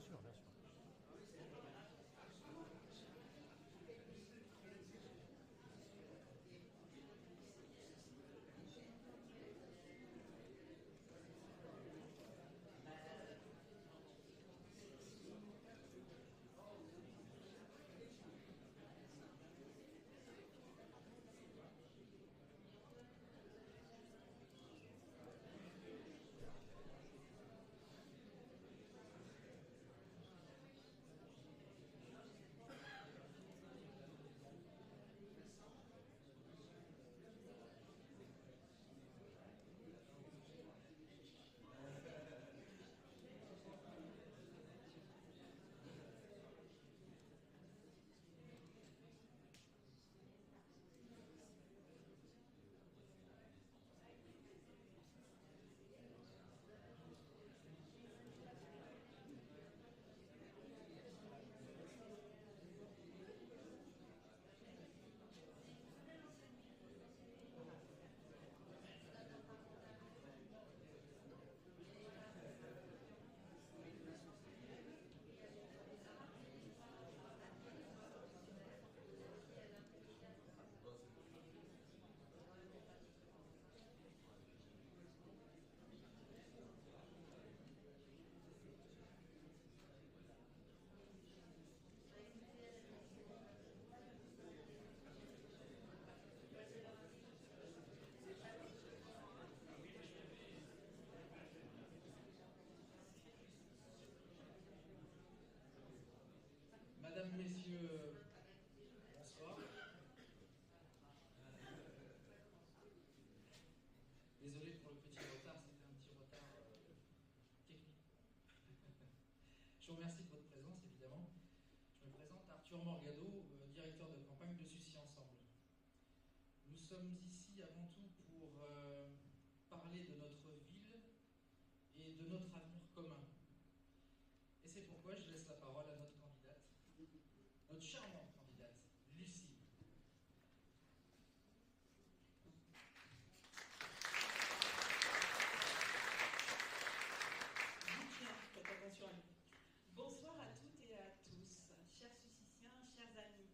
sûr, bien sûr. Madame, Messieurs, bonsoir. Désolé pour le petit retard, c'était un petit retard technique. Je vous remercie de votre présence, évidemment. Je me présente, Arthur Morgado, directeur de campagne de Sucy Ensemble. Nous sommes ici avant tout pour parler de notre ville et de notre avenir commun. Et c'est pourquoi je laisse la parole à notre candidate, notre charmante candidate, Lucie. Faites attention à nous. Bonsoir à toutes et à tous, chers Sucyciens, chers amis.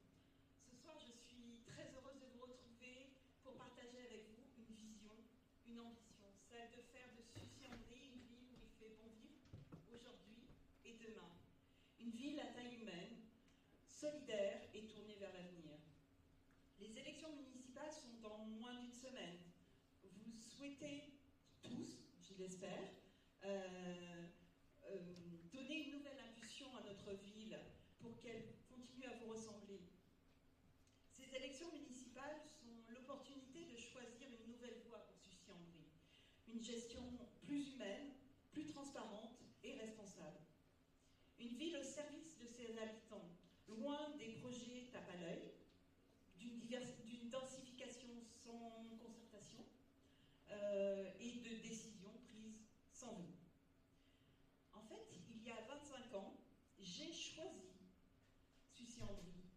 Ce soir, je suis très heureuse de vous retrouver pour partager avec vous une vision, une ambition, celle de faire de Sucy-en-Brie une ville où il fait bon vivre aujourd'hui et demain. Une ville à taille humaine, solidaire et tournée vers l'avenir. Les élections municipales sont dans moins d'une semaine. Vous souhaitez tous, je l'espère, donner une nouvelle impulsion à notre ville pour qu'elle continue à vous ressembler. Ces élections municipales sont l'opportunité de choisir une nouvelle voie pour Sucy-en-Brie. Une gestion plus humaine, plus transparente et responsable. Une ville au service de ses habitants, loin des projets tape à l'œil, d'une densification sans concertation et de décisions prises sans vous. En fait, il y a 25 ans, j'ai choisi Sucy-en-Brie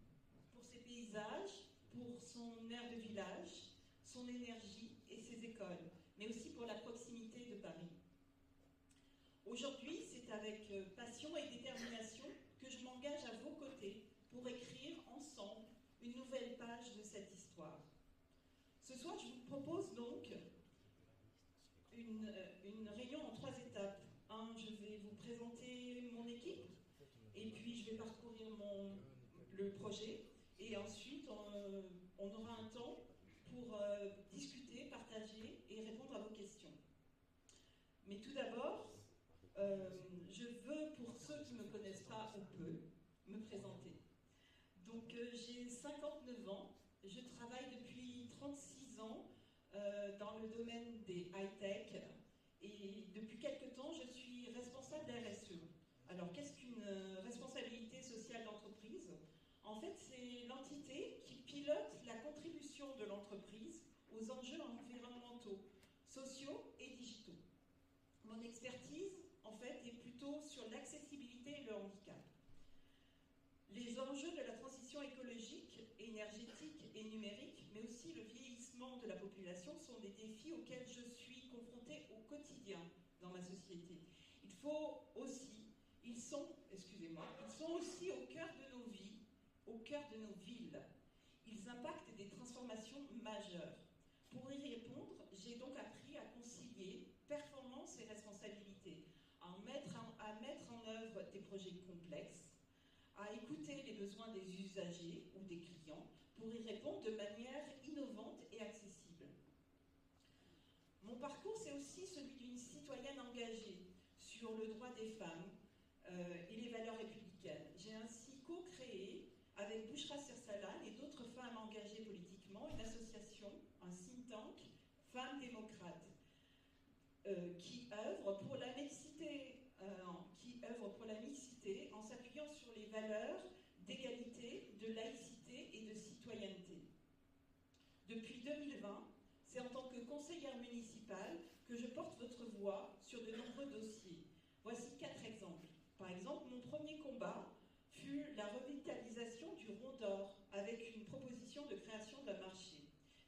pour ses paysages, pour son air de village, son énergie et ses écoles, mais aussi pour la proximité de Paris. Aujourd'hui, c'est avec passion et détermination que je m'engage à vos côtés pour écrire ensemble une nouvelle page de cette histoire. Ce soir, je vous propose donc une réunion en 3 étapes. Je vais vous présenter mon équipe, et puis je vais parcourir le projet, et ensuite on aura un temps pour discuter, partager et répondre à vos questions. Mais tout d'abord, je veux, pour ceux qui ne me connaissent pas ou peu, me présenter. Donc j'ai 59 ans, je travaille depuis 36 ans dans le domaine des high-tech, et depuis quelque temps je suis responsable d'RSE. Alors qu'est-ce qu'une responsabilité sociale d'entreprise ? En fait, c'est l'entité qui pilote la contribution de l'entreprise aux enjeux environnementaux, sociaux et digitaux. Mon expertise, en fait, est plutôt sur l'accessibilité et le handicap. Les enjeux de la transition écologique, énergétique et numérique, mais aussi le vieillissement de la population, sont des défis auxquels je suis confrontée au quotidien dans ma société. Ils sont, et excusez-moi, ils sont aussi au cœur de nos vies, au cœur de nos villes. Ils impactent des transformations majeures. Pour y répondre, j'ai donc appris à concilier performance et responsabilité, à mettre en œuvre des projets complexes, à écouter les besoins des usagers ou des clients pour y répondre de manière innovante et accessible. Mon parcours, c'est aussi celui d'une citoyenne engagée sur le droit des femmes et les valeurs républicaines. J'ai ainsi co-créé avec Bouchra Sersalan et d'autres femmes engagées politiquement une association, un think tank, Femmes démocrates, qui œuvre pour la mixité en s'appuyant sur les valeurs d'égalité, de laïcité et de citoyenneté. Depuis 2020, c'est en tant que conseillère municipale que je porte votre voix sur de nombreux dossiers. Voici 4 exemples. Par exemple, mon premier combat fut la revitalisation du Rond d'Or avec une proposition de création d'un marché.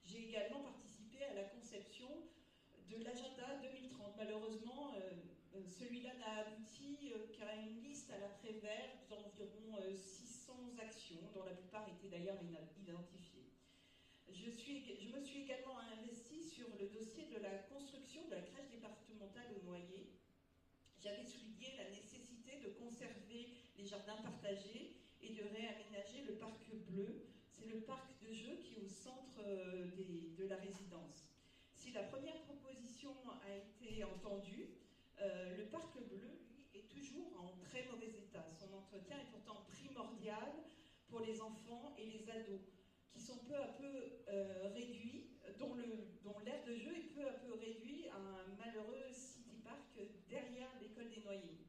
J'ai également participé à la conception de l'agenda 2030. Malheureusement, celui-là n'a abouti qu'à une liste à l'après-vert d'environ 600 actions, dont la plupart étaient d'ailleurs identifiées. Je me suis également investie sur le dossier de la construction de la crèche départementale au Noyer. J'avais souligné la nécessité de conserver les jardins partagés et de réaménager le parc bleu. C'est le parc de jeux qui est au centre de la résidence. Si la première proposition a été entendue, le parc bleu, lui, est toujours en très mauvais état. Son entretien est pourtant primordial pour les enfants et les ados, qui sont peu à peu réduits, dont l'aire de jeu est peu à peu réduit à un malheureux city park derrière l'école des Noyers.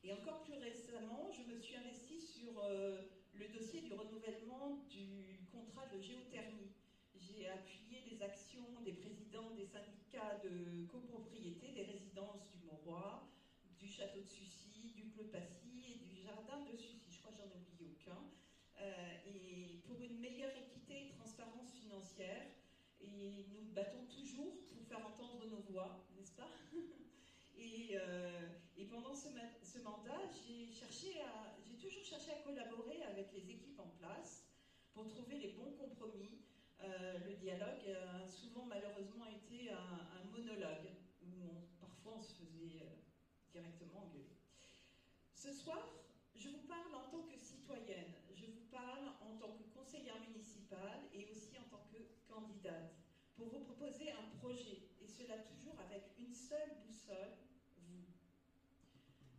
Et encore plus récemment, je me suis investie sur le dossier du renouvellement du contrat de géothermie. J'ai appuyé les actions des présidents des syndicats de copropriété des résidences du Mauroy, du Château de Sucy, du Clos de Passy et du Jardin de Sucy. Je crois que j'en ai oublié aucun. Et pour une meilleure équité et transparence financière, et nous battons toujours pour faire entendre nos voix, n'est-ce pas? Et pendant ce mandat, j'ai toujours cherché à collaborer avec les équipes en place pour trouver les bons compromis. Le dialogue a souvent malheureusement été un monologue où parfois on se faisait directement engueuler. Ce soir, je vous parle en tant que citoyenne, je vous parle en tant que conseillère municipale et aussi en tant que candidate pour vous proposer un projet, et cela toujours avec une seule boussole, vous.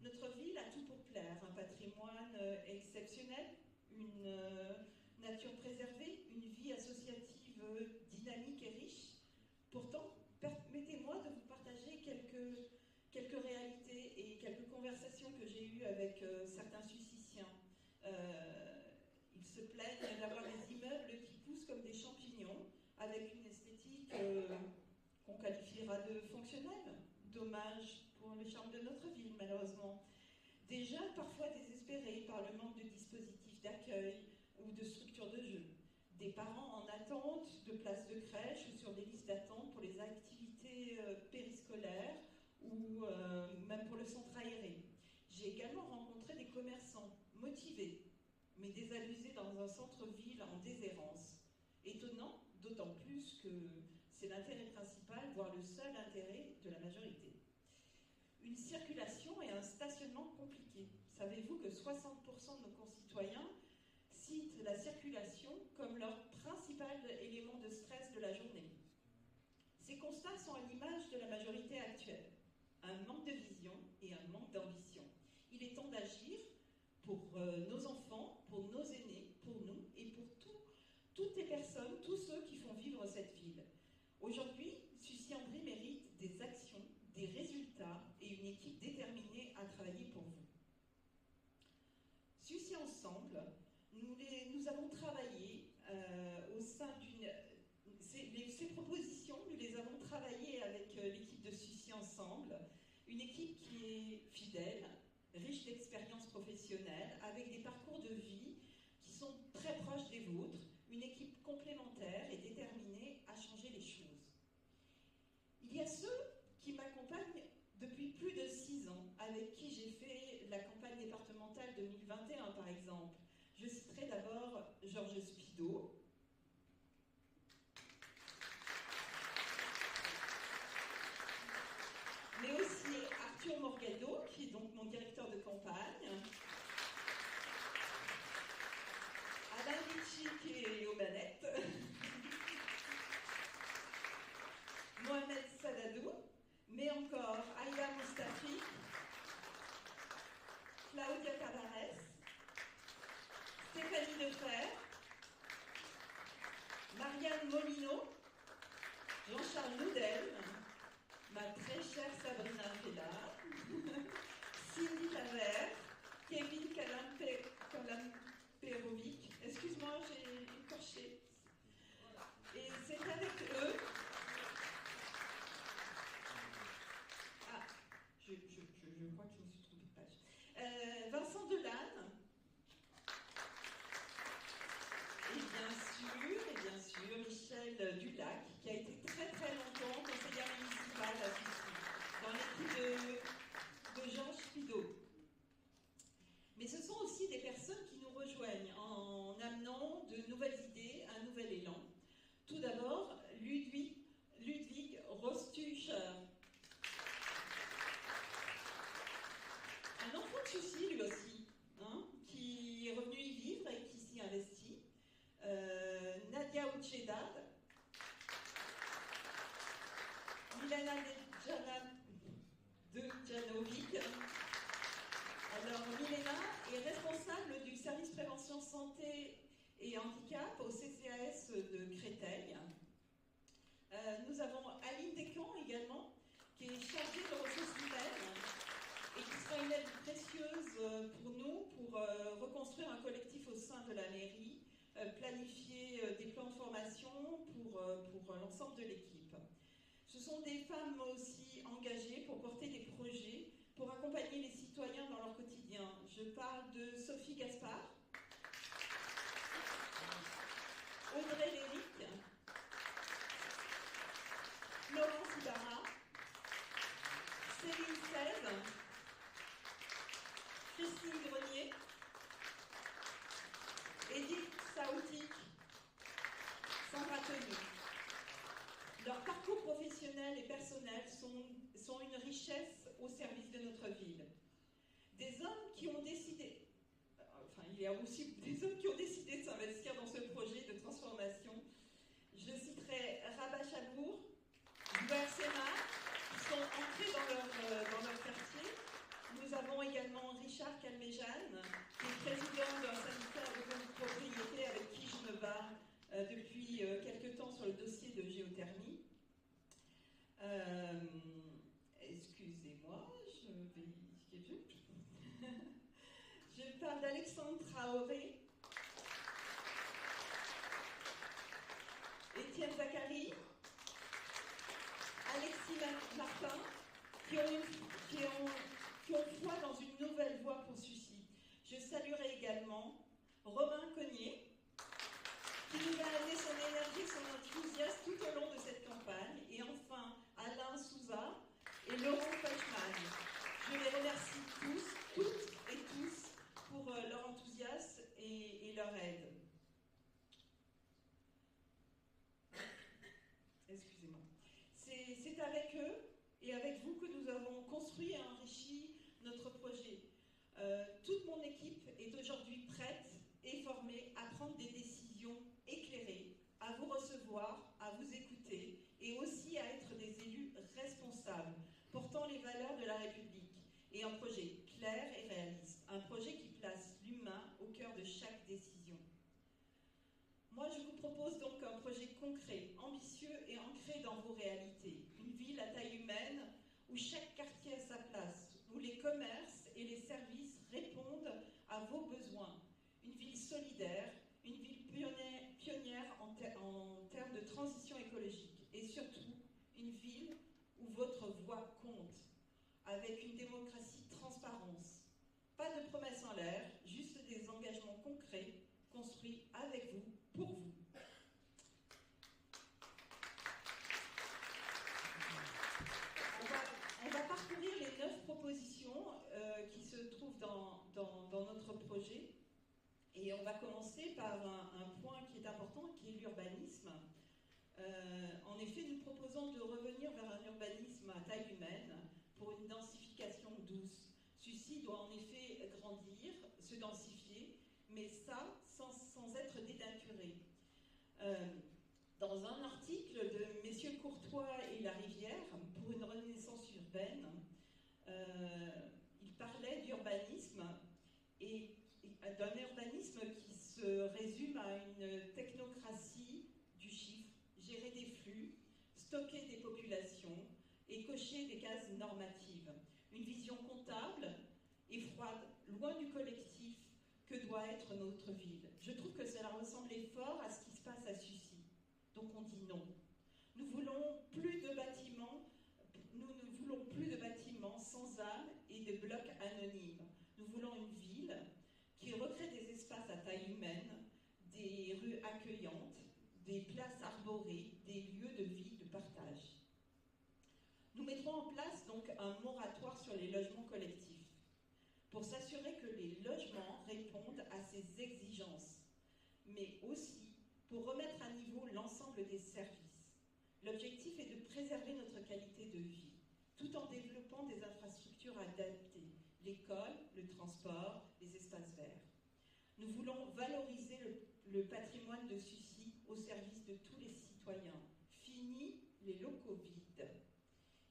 Notre ville a tout pour plaire, un patrimoine exceptionnel, une nature préservée, une vie associative dynamique et riche. Pourtant, permettez-moi de vous partager quelques réalités et quelques conversations que j'ai eues avec certains Suciciens. Ils se plaignent d'avoir des immeubles qui poussent comme des champignons, avec une esthétique qu'on qualifiera de fonctionnelle. Dommage pour le charme de notre ville, malheureusement. Des jeunes parfois désespérés par le manque de dispositifs d'accueil ou de structures de jeu. Des parents en attente de places de crèche ou sur des listes d'attente pour les activités périscolaires ou même pour le centre aéré. J'ai également rencontré des commerçants motivés, mais désabusés dans un centre-ville en déshérence. Étonnant, d'autant plus que c'est l'intérêt principal, voire le seul intérêt de la majorité. Une circulation et un stationnement compliqués. Savez-vous que 60% de nos concitoyens citent la circulation comme leur principal élément de stress de la journée? Ces constats sont à l'image de la majorité actuelle. Un manque de vision et un manque d'ambition. Il est temps d'agir pour nos enfants, pour nos aînés, pour nous et pour toutes les personnes, tous ceux qui font vivre cette ville. Aujourd'hui, Sucy-en-Brie mérite des actions, des résultats et une équipe déterminée à travailler pour vous. Sucy Ensemble, nous avons travaillé au sein d'une... Ces propositions, nous les avons travaillées avec l'équipe de Sucy Ensemble, une équipe qui est fidèle, riche d'expériences professionnelles, avec des parcours de vie qui sont très proches des vôtres, une équipe complémentaire et déterminée à changer les choses. Il y a ceux qui m'accompagnent depuis plus de 6 ans, avec qui j'ai fait la campagne départementale Georges Spido. Mais aussi Arthur Morgado, qui est donc mon directeur de campagne. Alain Ritchie, qui est aux manettes. Mohamed Sadadou, mais encore Aïda Mustafi, Claudia Tavares, Stéphanie Defer, Marianne Molino, Jean-Charles Noudel, ma très chère Sabrina Fella, Cindy Tavert, Kevin Kalamperovic, excuse-moi, j'ai écorché. Et c'est avec eux. Ah, je crois que je me suis trompée de page. Vincent Delanne. Et bien sûr, Michel Dulac, qui a été très très longtemps conseillère municipale à Soucy, dans l'équipe de Georges Spido. Mais ce sont aussi des personnes qui nous rejoignent en amenant de nouvelles idées, un nouvel élan. Tout d'abord, Ludwig Rostucher. Un enfant de Soucy, lui aussi, hein, qui est revenu y vivre et qui s'y investit. Nadia Ouchedad, Milena Djanovic. Alors, Milena est responsable du service prévention santé et handicap au CCAS de Créteil. Nous avons Aline Descamps également, qui est chargée de ressources humaines et qui sera une aide précieuse pour nous pour reconstruire un collectif au sein de la mairie, planifier des plans de formation pour l'ensemble de l'équipe. Ce sont des femmes aussi engagées pour porter des projets, pour accompagner les citoyens dans leur quotidien. Je parle de Sophie Gaspard, Audrey Léric, Laurence Ibarra, Céline Sève, Christine Grenier, Edith Saoutique, Sandra Tenu. Leurs parcours professionnels et personnels sont une richesse au service de notre ville. Des hommes qui ont décidé, il y a aussi des hommes qui ont décidé de s'investir dans ce projet de transformation. Je citerai Rabat Chabour, Hubert Sémar, qui sont entrés dans leur quartier. Nous avons également Richard Calmejane, qui est président d'un syndicat de propriété avec qui je me bats depuis quelques temps sur le dossier de géothermie. Excusez-moi, je vais vérifier. Je parle d'Alexandre Traoré, Étienne Zachary, Alexis Martin, qui ont foi dans une nouvelle voie pour Soucy. Je saluerai également Romain Cognier, qui nous a amené son énergie et son enthousiasme tout au long de cette campagne. Et enfin, Alain Souza et Laurent Pechman. Je les remercie toutes et tous, pour leur enthousiasme et leur aide. Excusez-moi. C'est avec eux et avec vous que nous avons construit et enrichi notre projet. Toute mon équipe est aujourd'hui prête et formée à prendre des décisions éclairées, à vous recevoir, à vous écouter et aussi à être des élus responsables, portant les valeurs de la République et un projet clair et réaliste, un projet qui place l'humain au cœur de chaque décision. Moi, je vous propose donc un projet concret, ambitieux et ancré dans vos réalités. Une ville à taille humaine où chaque quartier a sa place, où les commerces et les services répondent à vos besoins. Une ville solidaire, une ville pionnière en termes de transition écologique. Et surtout, une ville où votre voix compte, avec une démocratie transparence. Pas de promesses en l'air, juste des engagements concrets, construits avec vous, pour vous. On va parcourir les 9 propositions qui se trouvent dans notre projet. Et on va commencer par un En effet, nous proposons de revenir vers un urbanisme à taille humaine pour une densification douce. Celui-ci doit en effet grandir, se densifier, mais ça sans être dénaturé. Dans un article de messieurs Courtois et Larivière pour une renaissance urbaine, il parlait d'urbanisme et d'un urbanisme qui se résume à une technocratie du chiffre, gérer des flux, stocker des populations et cocher des cases normatives. Une vision comptable et froide, loin du collectif que doit être notre ville. Je trouve que cela ressemblait fort à ce qui se passe à Sucy. Donc on dit non. Nous ne voulons plus de bâtiments sans âme et de blocs anonymes. Nous voulons une ville qui recrée des espaces à taille humaine, des rues accueillantes, des places arborées, des lieux de vie, de partage. Nous mettrons en place donc un moratoire sur les logements collectifs pour s'assurer que les logements répondent à ces exigences, mais aussi pour remettre à niveau l'ensemble des services. L'objectif est de préserver notre qualité de vie, tout en développant des infrastructures adaptées, l'école, le transport, les espaces verts. Nous voulons valoriser le patrimoine de Sucy au service de tous les citoyens. Fini les locaux vides.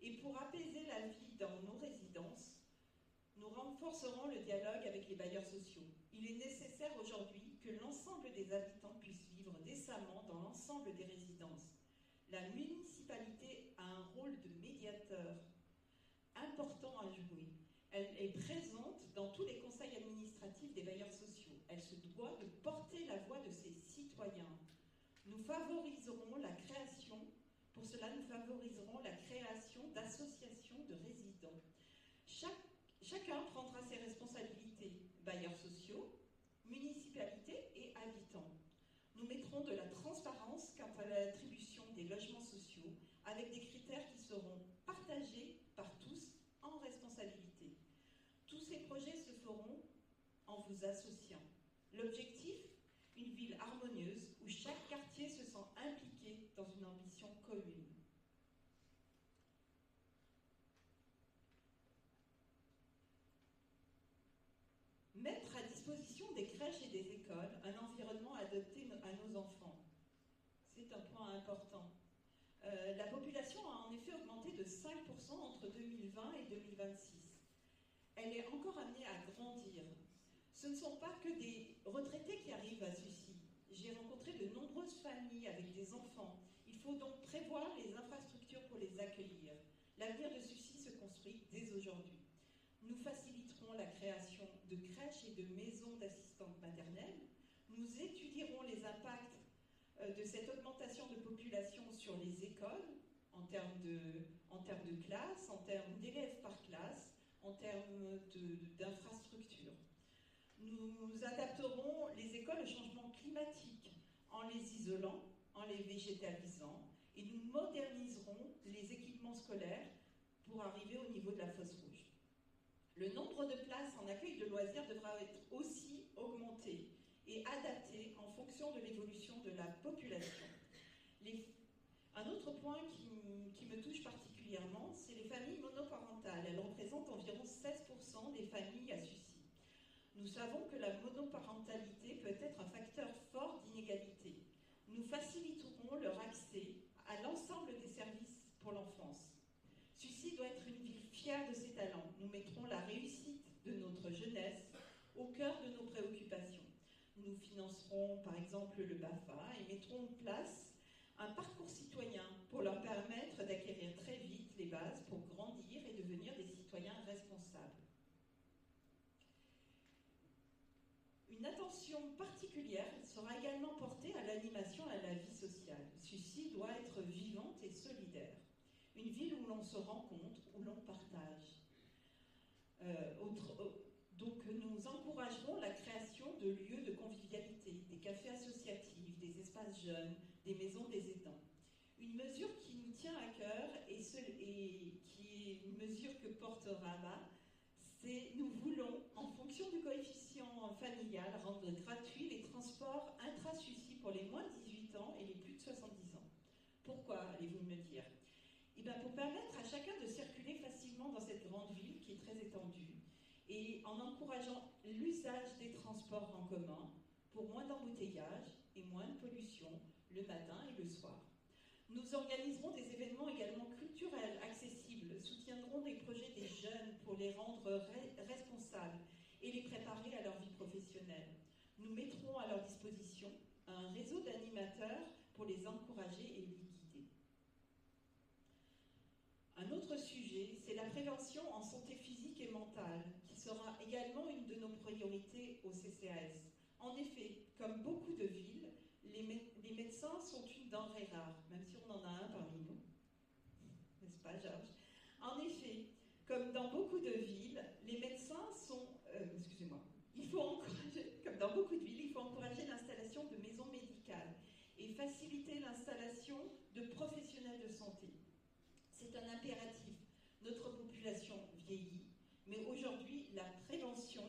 Et pour apaiser la vie dans nos résidences, nous renforcerons le dialogue avec les bailleurs sociaux. Il est nécessaire aujourd'hui que l'ensemble des habitants puissent vivre décemment dans l'ensemble des résidences. La municipalité a un rôle de médiateur important à jouer. Elle est présente dans tous les conseils administratifs des bailleurs sociaux. Elle se doit de porter la voix de ses citoyens. Nous favoriserons la création, pour cela nous favoriserons la création d'associations de résidents. Chacun prendra ses responsabilités, bailleurs sociaux, municipalités et habitants. Nous mettrons de la transparence quant à l'attribution des logements sociaux avec des critères qui seront partagés par tous en responsabilité. Tous ces projets se feront en vous associant. L'objectif, une ville harmonieuse où chaque quartier se sent impliqué dans une ambition commune. Mettre à disposition des crèches et des écoles un environnement adapté à nos enfants. C'est un point important. La population a en effet augmenté de 5% entre 2020 et 2026. Elle est encore amenée à grandir. Ce ne sont pas que des retraités qui arrivent à Sucy. J'ai rencontré de nombreuses familles avec des enfants. Il faut donc prévoir les infrastructures pour les accueillir. L'avenir de Sucy se construit dès aujourd'hui. Nous faciliterons la création de crèches et de maisons d'assistantes maternelles. Nous étudierons les impacts de cette augmentation de population sur les écoles en termes de classes, en termes d'élèves par classe, en termes d'infrastructures. Nous adapterons les écoles au changement climatique en les isolant, en les végétalisant, et nous moderniserons les équipements scolaires pour arriver au niveau de la fosse rouge. Le nombre de places en accueil de loisirs devra être aussi augmenté et adapté en fonction de l'évolution de la population. Un autre point qui me touche particulièrement, c'est les familles monoparentales. Elles représentent environ 16% des familles à Sucy. Nous savons que la monoparentalité peut être un facteur fort d'inégalité. Nous faciliterons leur accès à l'ensemble des services pour l'enfance. Sucy doit être une ville fière de ses talents. Nous mettrons la réussite de notre jeunesse au cœur de nos préoccupations. Nous financerons par exemple le BAFA et mettrons en place un parcours citoyen pour leur permettre d'acquérir très vite les bases pour grandir et devenir des citoyens responsables. Une attention particulière sera également portée à l'animation et à la vie sociale. Sucy doit être vivante et solidaire. Une ville où l'on se rencontre, où l'on partage. Donc nous encouragerons la création de lieux de convivialité, des cafés associatifs, des espaces jeunes, des maisons des aidants. Une mesure qui nous tient à cœur et qui est une mesure que porte Rabat, c'est nous voulons, en fonction du coefficient familial, rendre gratuits les transports intra-Sucy pour les moins de 18 ans et les plus de 70 ans. allez-vous me dire? Et bien, pour permettre à chacun de circuler facilement dans cette grande ville qui est très étendue, et en encourageant l'usage des transports en commun pour moins d'embouteillages et moins de pollution le matin et le soir. Nous organiserons des événements également culturels, accessibles, soutiendrons des projets des jeunes pour les rendre responsables et les préparer à leur vie professionnelle. Nous mettrons à leur disposition un réseau d'animateurs pour les encourager et les guider. Un autre sujet, c'est la prévention en santé physique et mentale, qui sera également une de nos priorités au CCAS. En effet, comme beaucoup de villes, les médecins sont une denrée rare, même si on en a un parmi nous. N'est-ce pas, Georges? En effet, comme dans beaucoup de villes, les médecins sont... il faut encourager, comme dans beaucoup de villes, il faut encourager l'installation de maisons médicales et faciliter l'installation de professionnels de santé. C'est un impératif. Notre population vieillit, mais aujourd'hui, la prévention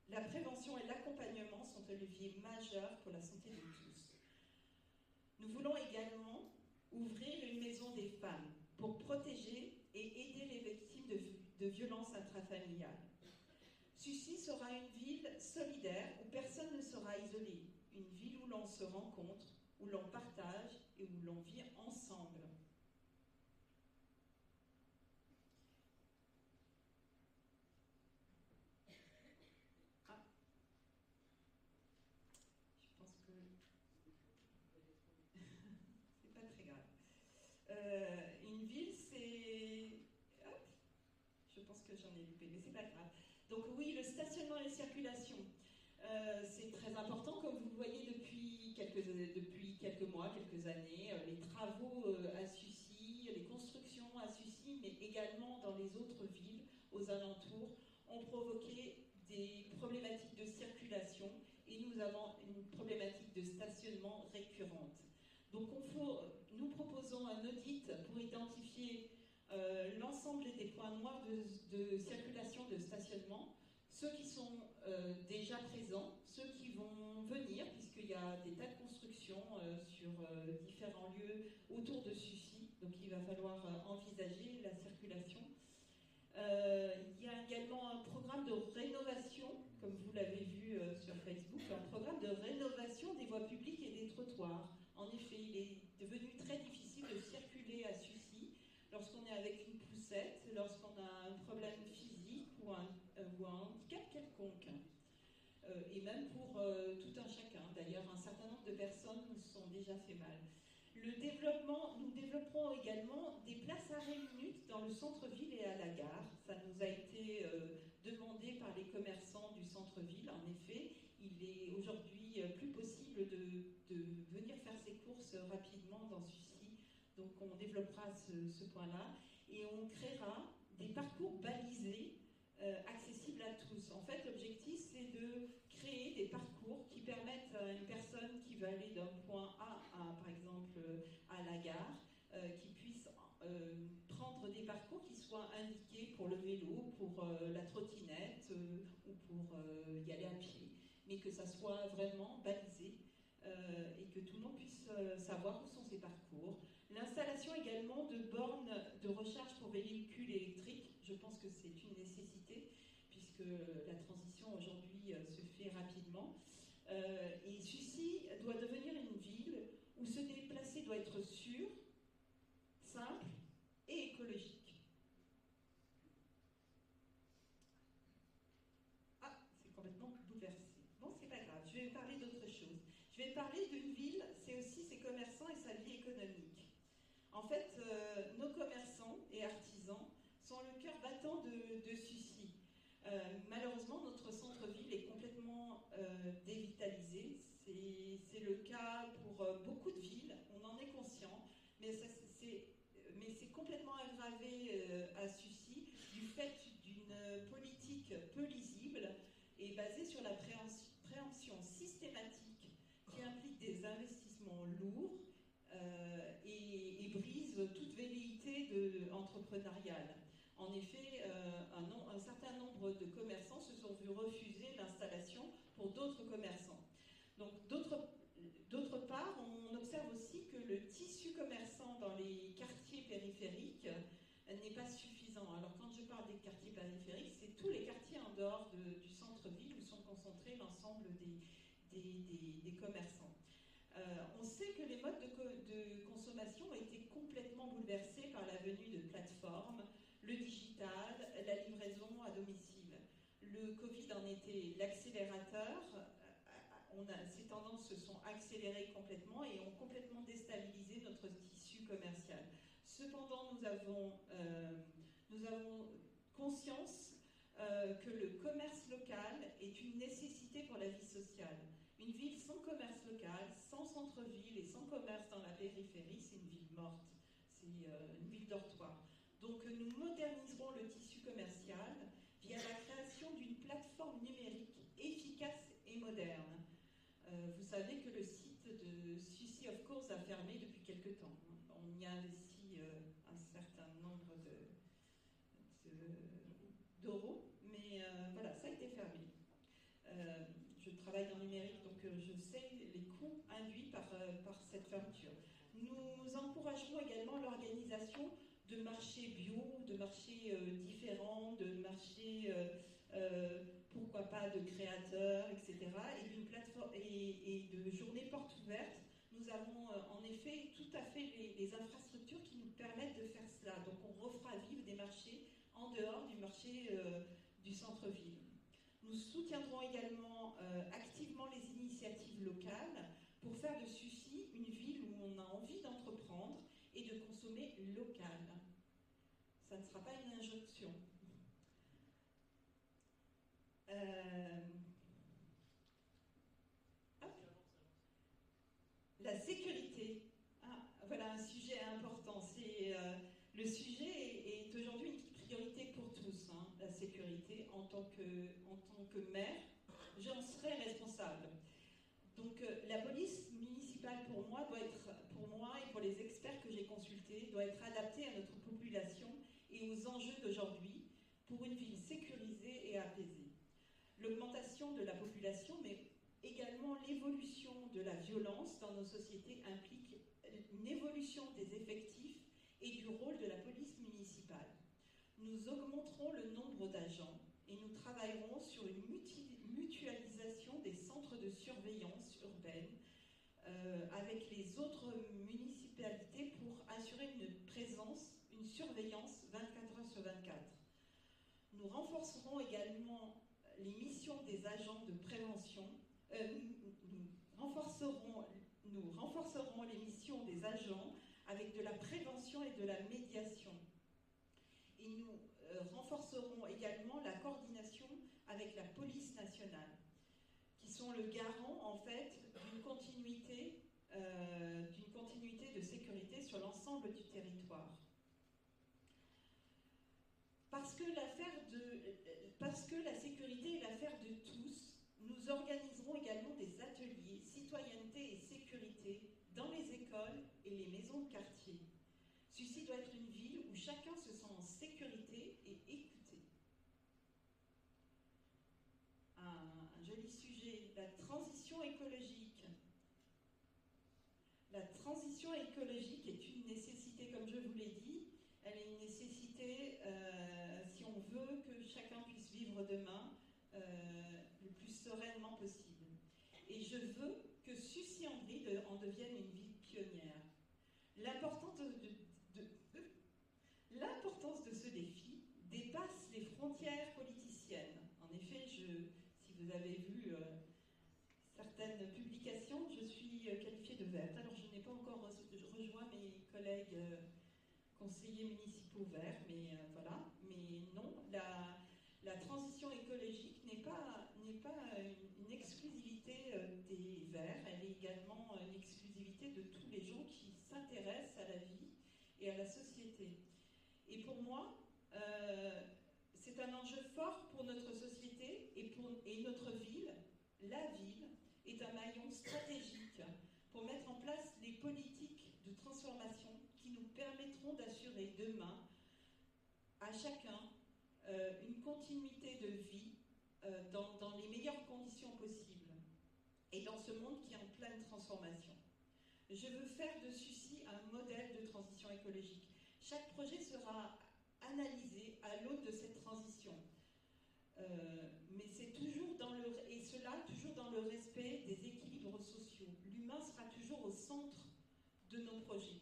et l'accompagnement sont un levier majeur pour la santé de tous. Nous voulons également ouvrir une maison des femmes pour protéger et aider les victimes de violences intrafamiliales. Sucy sera une ville solidaire où personne ne sera isolé, une ville où l'on se rencontre, où l'on partage et où l'on vit ensemble. Une ville, c'est... Je pense que j'en ai loupé, mais c'est pas grave. Donc oui, le stationnement et les circulations, c'est très important, comme vous le voyez depuis quelques mois, quelques années. Les travaux à Sucy, les constructions à Sucy, mais également dans les autres villes aux alentours, ont provoqué des problématiques de circulation et nous avons une problématique de stationnement récurrente. Donc nous proposons un audit pour identifier l'ensemble des points noirs de circulation, de stationnement, ceux qui sont déjà présents, ceux qui vont venir, puisqu'il y a des tas de constructions sur différents lieux autour de Sucy, donc il va falloir envisager la circulation. Il y a également un programme de rénovation, comme vous l'avez vu sur Facebook, un programme de rénovation des voies publiques et des trottoirs. En effet, il est devenu très difficile de circuler à Sucy lorsqu'on est avec une poussette, lorsqu'on a un problème physique ou un handicap quelconque. Et même pour tout un chacun. D'ailleurs, un certain nombre de personnes se sont déjà fait mal. Nous développerons également des places arrêt minutes dans le centre-ville et à la gare. Ça nous a été demandé par les commerçants du centre-ville. En effet, il est aujourd'hui plus possible de venir faire ses courses rapidement dans Sucy. Donc on développera ce point-là et on créera des parcours balisés accessibles à tous. En fait, l'objectif, c'est de créer des parcours qui permettent à une personne qui veut aller d'un point A à, par exemple, à la gare, qui puisse prendre des parcours qui soient indiqués pour le vélo, pour la trottinette ou pour y aller à pied, mais que ça soit vraiment balisé et que tout le monde puisse savoir où sont ces parcours. L'installation également de bornes de recharge pour véhicules électriques, je pense que c'est une nécessité puisque la transition aujourd'hui se fait rapidement. Et Sucy doit devenir une ville où se déplacer doit être sûr, simple et écologique. Ah, c'est complètement bouleversé. Bon, c'est pas grave, je vais parler d'autre chose. Je vais parler d'une ville, c'est aussi ses commerçants et sa vie économique. En fait, nos commerçants et artisans sont le cœur battant de Sucy. Malheureusement, notre centre-ville est complètement dévitalisé. C'est le cas pour beaucoup de villes, on en est conscient, mais c'est complètement aggravé à Sucy du fait d'une politique peu lisible et basée sur la préemption systématique qui implique des investissements lourds et brise toute velléité entrepreneuriale. En effet, un certain nombre de commerçants se sont vus refuser l'installation pour d'autres commerçants. Donc, d'autre part, on observe aussi que le tissu commerçant dans les des commerçants. On sait que les modes de consommation ont été complètement bouleversés par la venue de plateformes, le digital, la livraison à domicile. Le Covid en était l'accélérateur. Ces tendances se sont accélérées complètement et ont complètement déstabilisé notre tissu commercial. Cependant, nous avons conscience que le commerce local est une nécessité pour la vie sociale. Une ville sans commerce local, sans centre-ville et sans commerce dans la périphérie, c'est une ville morte, c'est une ville dortoir. Donc nous moderniserons le tissu commercial via la création d'une plateforme numérique efficace et moderne. Vous savez que le site de Sucy of Course a fermé depuis quelque temps. On y a investi un certain nombre d'euros, mais voilà, ça a été fermé. Je travaille dans le numérique, donc je sais les coûts induits par cette fermeture. Nous encouragerons également l'organisation de marchés bio, de marchés différents, de marchés, pourquoi pas, de créateurs, etc. et d'une plateforme et de journées portes ouvertes. Nous avons en effet tout à fait les infrastructures qui nous permettent de faire cela. Donc on refera vivre des marchés en dehors du marché du centre-ville. Nous soutiendrons également activement les initiatives locales pour faire de Sucy une ville où on a envie d'entreprendre et de consommer local. Ça ne sera pas une injonction. La sécurité. Ah, voilà un sujet important. Le sujet est aujourd'hui une priorité pour tous. La sécurité, en tant que maire, j'en serai responsable. Donc la police municipale pour moi et pour les experts que j'ai consultés doit être adaptée à notre population et aux enjeux d'aujourd'hui pour une ville sécurisée et apaisée. L'augmentation de la population, mais également l'évolution de la violence dans nos sociétés implique une évolution des effectifs et du rôle de la police municipale. Nous augmenterons le nombre d'agents et nous travaillerons sur une mutualisation des centres de surveillance urbaine avec les autres municipalités pour assurer une surveillance 24 heures sur 24. Nous renforcerons également les missions des agents de prévention. Nous renforcerons les missions des agents avec de la prévention et de la médiation. Et nous renforcerons également la coordination avec la police nationale, qui sont le garant en fait d'une continuité de sécurité sur l'ensemble du territoire. Parce que la sécurité est l'affaire de tous, nous organiserons également des ateliers citoyenneté et sécurité dans les écoles et les maisons de quartier. Sucy doit être une ville où chacun se sent en sécurité et écouté. Un joli sujet, la transition écologique. La transition écologique est une nécessité, comme je vous l'ai dit. Elle est une nécessité si on veut que chacun puisse vivre demain le plus sereinement possible. Et je veux que Sucy-en-Brie en devienne une ville pionnière. L'importance de ce défi dépasse les frontières politiciennes. En effet, si vous avez vu certaines publications, je suis qualifiée de verte. Alors, je n'ai pas encore rejoint mes collègues conseillers municipaux verts, mais voilà. Mais non, la transition écologique n'est pas une exclusivité des Verts, elle est également une exclusivité de tous les gens qui s'intéressent à la vie et à la société. Et pour moi, c'est un enjeu fort pour notre société et notre ville. La ville est un maillon stratégique pour mettre en place les politiques de transformation qui nous permettront d'assurer demain à chacun une continuité de vie dans les meilleures conditions possibles et dans ce monde qui est en pleine transformation. Je veux faire de Sucy un modèle de transition écologique. Chaque projet sera analysé à l'aune de cette transition. Mais c'est toujours toujours dans le respect des centre de nos projets.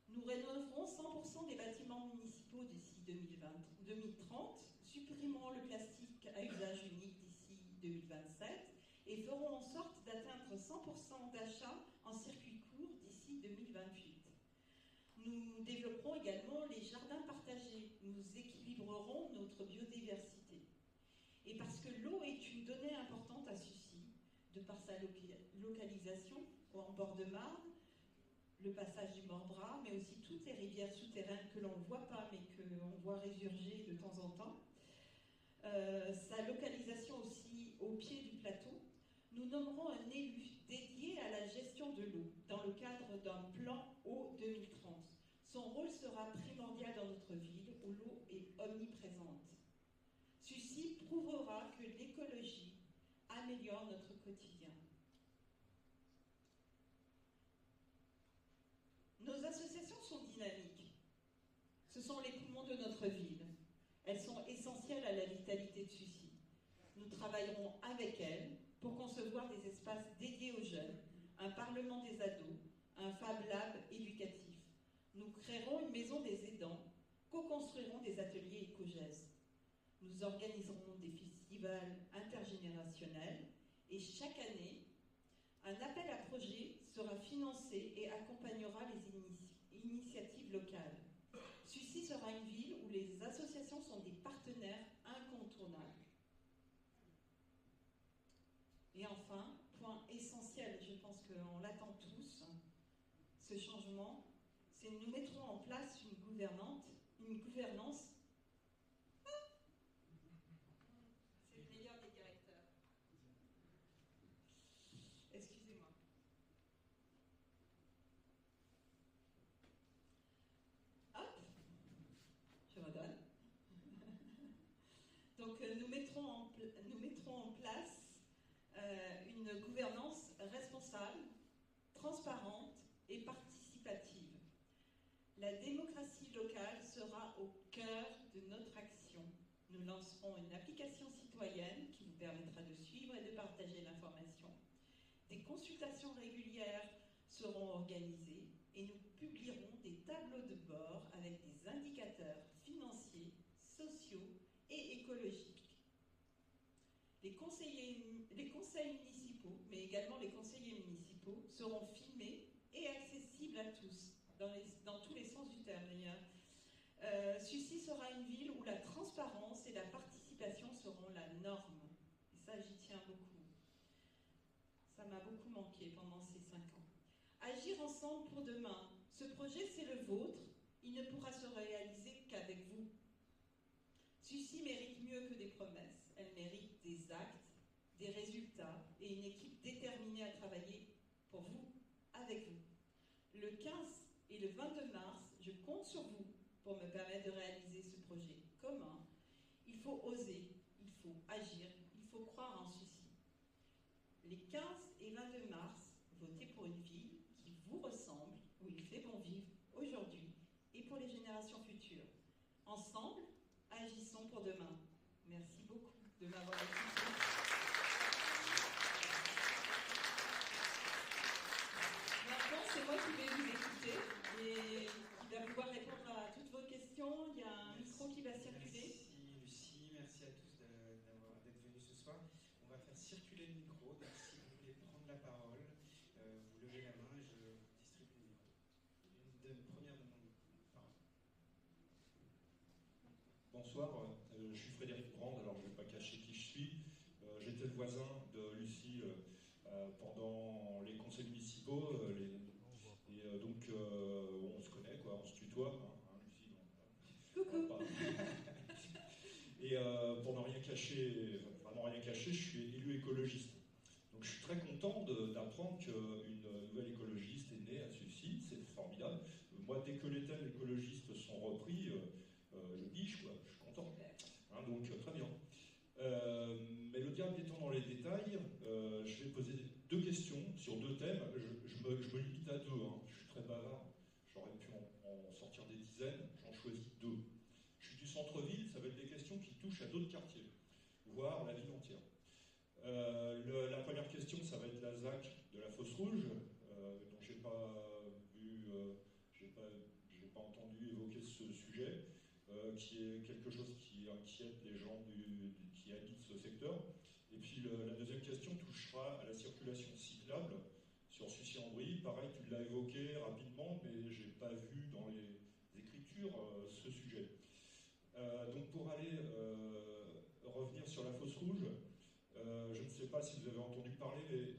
Nous rénoverons 100% des bâtiments municipaux d'ici 2030, supprimerons le plastique à usage unique d'ici 2027 et ferons en sorte d'atteindre 100% d'achats en circuit court d'ici 2028. Nous développerons également les jardins partagés. Nous équilibrerons notre biodiversité. Et parce que l'eau est une donnée importante à Sucy, de par sa localisation en bord de Marne, le passage du Morbihan, mais aussi toutes les rivières souterraines que l'on ne voit pas, mais qu'on voit résurger de temps en temps, sa localisation aussi au pied du plateau, nous nommerons un élu dédié à la gestion de l'eau dans le cadre d'un plan eau 2030. Son rôle sera primordial dans notre ville où l'eau est omniprésente. Sucy prouvera que l'écologie améliore notre quotidien. Nos associations sont dynamiques. Ce sont les poumons de notre ville. Elles sont essentielles à la vitalité de Sucy. Nous travaillerons avec elles pour concevoir des espaces dédiés aux jeunes, un parlement des ados, un Fab Lab éducatif. Nous créerons une maison des aidants, co-construirons des ateliers éco-gestes. Nous organiserons des festivals intergénérationnels et chaque année, un appel à projet sera financé et accompagnera les initiatives locales. Sucy sera une ville où les associations sont des partenaires incontournables. Et enfin, point essentiel, je pense qu'on l'attend tous, ce changement, c'est que nous mettrons en place une gouvernance. C'est le meilleur des directeurs. Excusez-moi. Hop, je redonne. Donc nous mettrons en place une gouvernance responsable, transparente et participative. La démocratie locale sera au cœur de notre action. Nous lancerons une application citoyenne qui vous permettra de suivre et de partager l'information. Des consultations régulières seront organisées et nous publierons des tableaux de bord avec des indicateurs financiers, sociaux et écologiques. Les conseils municipaux, mais également les conseillers municipaux, seront filmés et accessibles à tous, dans tous les sens du terme d'ailleurs. Sucy sera une ville où la transparence et la participation seront la norme. Et ça, j'y tiens beaucoup. Ça m'a beaucoup manqué pendant ces 5 ans. Agir ensemble pour demain. Ce projet, c'est le vôtre. Il ne pourra se réaliser qu'avec vous. Sucy mérite mieux que des promesses. Elle mérite des actes, des résultats et une équipe déterminée à travailler pour vous, avec vous. Le 15 et le 22 mars, je compte sur vous pour me permettre de réaliser ce projet commun. Il faut oser, il faut agir, il faut croire en Sucy. Les 15 et 22 mars, votez pour une ville qui vous ressemble, où il fait bon vivre aujourd'hui et pour les générations futures. Ensemble, agissons pour demain. Merci beaucoup de m'avoir écouté. Maintenant, c'est moi qui vais vous écouter et qui va pouvoir répondre à toutes vos questions. Il y a un micro qui va circuler. Merci Lucie, merci à tous d'être venus ce soir. On va faire circuler le micro, donc si vous voulez prendre la parole, vous levez la main et je distribue le micro. Une première demande de parole. Bonsoir, je suis Frédéric Brand, alors je ne vais pas cacher qui je suis. J'étais le voisin de Lucie pendant les conseils municipaux, et donc on se connaît, quoi, on se tutoie, hein, Lucie. Coucou. Et pour ne rien cacher, vraiment rien cacher, je suis élu écologiste. Donc je suis très content d'apprendre qu'une nouvelle écologiste est née à Sucy, c'est formidable. Moi, dès que les thèmes écologistes sont repris, je biche, quoi, je suis content. Hein, donc très bien. Mais le diable étant dans les détails, je vais poser 2 questions sur 2 thèmes. Je me limite à 2, hein. Je suis très bavard, j'aurais pu en sortir des dizaines, j'en choisis 2. Je suis du centre-ville, ça va être des questions qui touchent à d'autres quartiers, voire la ville entière. La première question, ça va être la ZAC de de la fosse rouge, dont j'ai pas entendu évoquer ce sujet, qui est quelque chose qui inquiète les gens qui habitent ce secteur. Et puis la deuxième question touchera à la circulation cyclable sur Sucy-en-Brie. Pareil, tu l'as évoqué rapidement, mais j'ai pas vu dans les écritures ce sujet. Donc pour aller revenir sur la fosse rouge, je ne sais pas si vous avez entendu parler, mais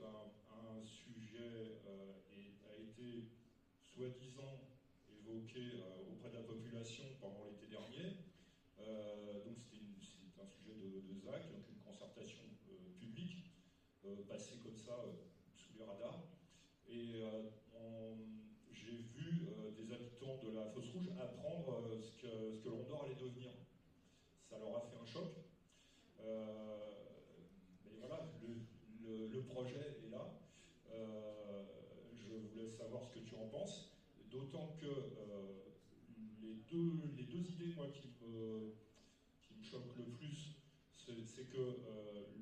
un sujet a été soi-disant évoqué auprès de la population pendant l'été dernier. Donc c'est un sujet de ZAC, donc une concertation publique, passée comme ça sous les radars. Et j'ai vu des habitants de la fosse rouge apprendre ce que Londres allait devenir. Ça leur a fait un choc. Mais voilà, le projet est là. Je vous laisse savoir ce que tu en penses. D'autant que les deux idées, moi, qui me choquent le plus, c'est que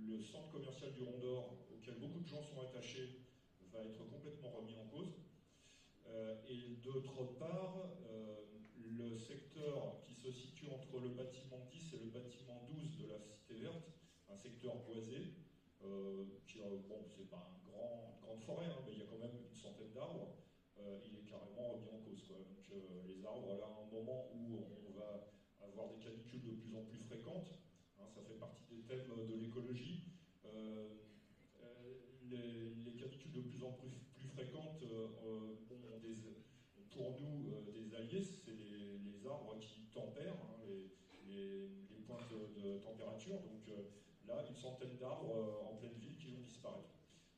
le centre commercial du Rond d'Or, auquel beaucoup de gens sont attachés, va être complètement remis en cause. Et d'autre part, le secteur qui se situe entre le bâtiment 10 et le bâtiment 12 de la Cité Verte, un secteur boisé, bon, c'est pas une grande forêt, hein, mais il y a quand même une centaine d'arbres, il est carrément remis en cause, quoi. Donc les arbres, là, à un moment où on va avoir des canicules de plus en plus fréquentes, hein, ça fait partie des thèmes de l'écologie, les canicules de plus en plus fréquentes ont pour nous des alliés, c'est les arbres qui tempèrent, hein, les pointes de température. Donc là, une centaine d'arbres en pleine ville qui vont disparaître.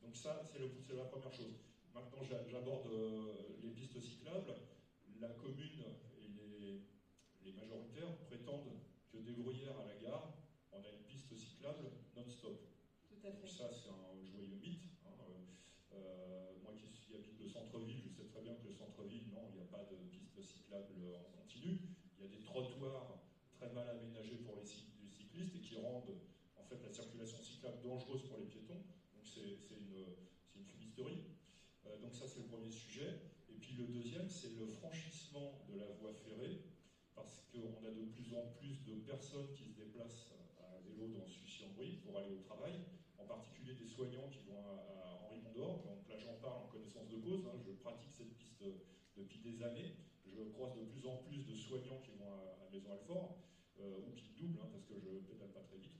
Donc ça, c'est la première chose. Maintenant, j'aborde les pistes cyclables. La commune et les majoritaires prétendent que des Bruyères à la gare, on a une piste cyclable non-stop. Tout à fait. Donc ça, c'est un joyeux mythe. Hein. Moi qui habite le centre-ville, je sais très bien que le centre-ville, non, il n'y a pas de piste cyclable en continu. Il y a des trottoirs très mal aménagés pour les cyclistes et qui rendent en fait la circulation cyclable dangereuse pour les piétons. Donc c'est une fumisterie. Donc ça, c'est le premier sujet. Et puis le deuxième, c'est le franchissement de la voie ferrée, parce qu'on a de plus en plus de personnes qui se déplacent à vélo dans Sucy-en-Brie pour aller au travail, en particulier des soignants qui vont à Henri-Mondor. Donc là, j'en parle en connaissance de cause, hein. Je pratique cette piste depuis des années. Je croise de plus en plus de soignants qui vont à Maison-Alfort, ou qui doublent, hein, parce que je pédale pas très vite.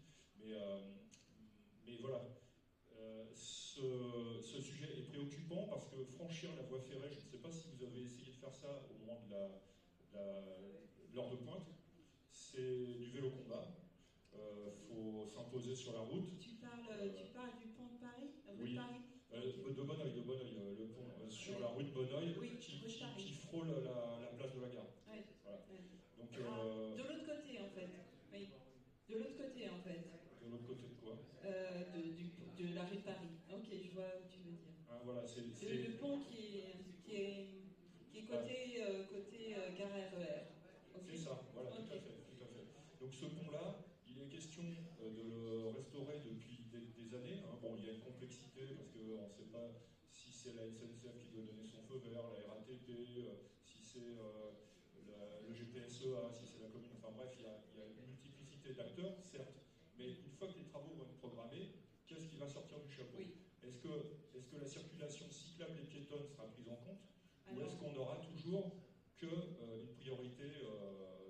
Mais voilà. Ce sujet est préoccupant parce que franchir la voie ferrée, je ne sais pas si vous avez essayé de faire ça au moment de l'heure de pointe, c'est du vélo combat. Faut s'imposer sur la route. Tu parles du pont de Paris, oui. Paris. De Bonneuil, le pont sur la rue de Bonneuil, oui, qui frôle la place de la gare. Oui. Voilà. Donc, de l'autre côté, en fait. Oui. De l'autre côté, en fait. De l'autre côté de quoi? De la rue de Paris. Ok, je vois où tu veux dire. Ah, voilà, c'est le pont qui est côté gare RER. Okay. C'est ça, voilà, okay. Tout à fait. Donc ce pont-là, il est question de le restaurer depuis des années. Hein. Bon, il y a une complexité parce qu'on ne sait pas si c'est la SNCF qui doit donner son feu vert, la RATP, si c'est le GPSEA, si c'est la commune. Enfin bref, il y a une multiplicité d'acteurs, certes. Mais une fois que les travaux vont être programmés, qu'est-ce qui va sortir du chapeau? Oui. Est-ce que la circulation cyclable et piétonne sera prise en compte? Ou est-ce qu'on aura toujours une priorité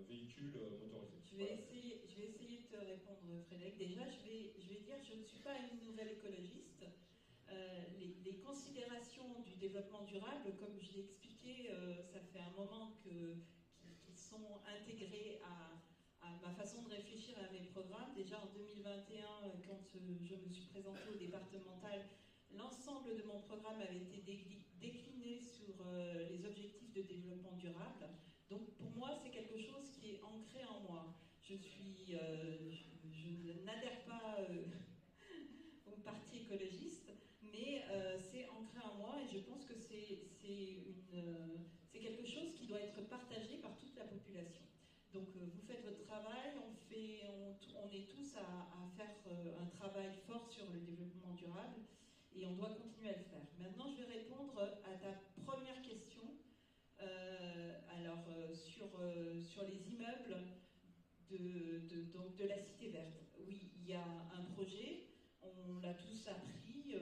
véhicule motorisé? Je vais essayer de te répondre, Frédéric. Déjà, je vais dire, je ne suis pas une nouvelle écologiste. Les considérations du développement durable, comme je l'ai expliqué, ça fait un moment qu'ils sont intégrés à ma façon de réfléchir à mes programmes. Déjà en 2021, quand je me suis présentée au départemental, l'ensemble de mon programme avait été décliné sur les objectifs de développement durable. Donc pour moi, c'est quelque chose qui est ancré en moi. Je n'adhère pas au parti écologiste, mais c'est ancré en moi et je pense que c'est quelque chose qui doit être partagé par toute la population. Donc vous faites votre travail, on est tous à faire un travail fort sur le développement durable et on doit continuer à le faire. Maintenant, donc de la Cité verte. Oui, il y a un projet, on l'a tous appris,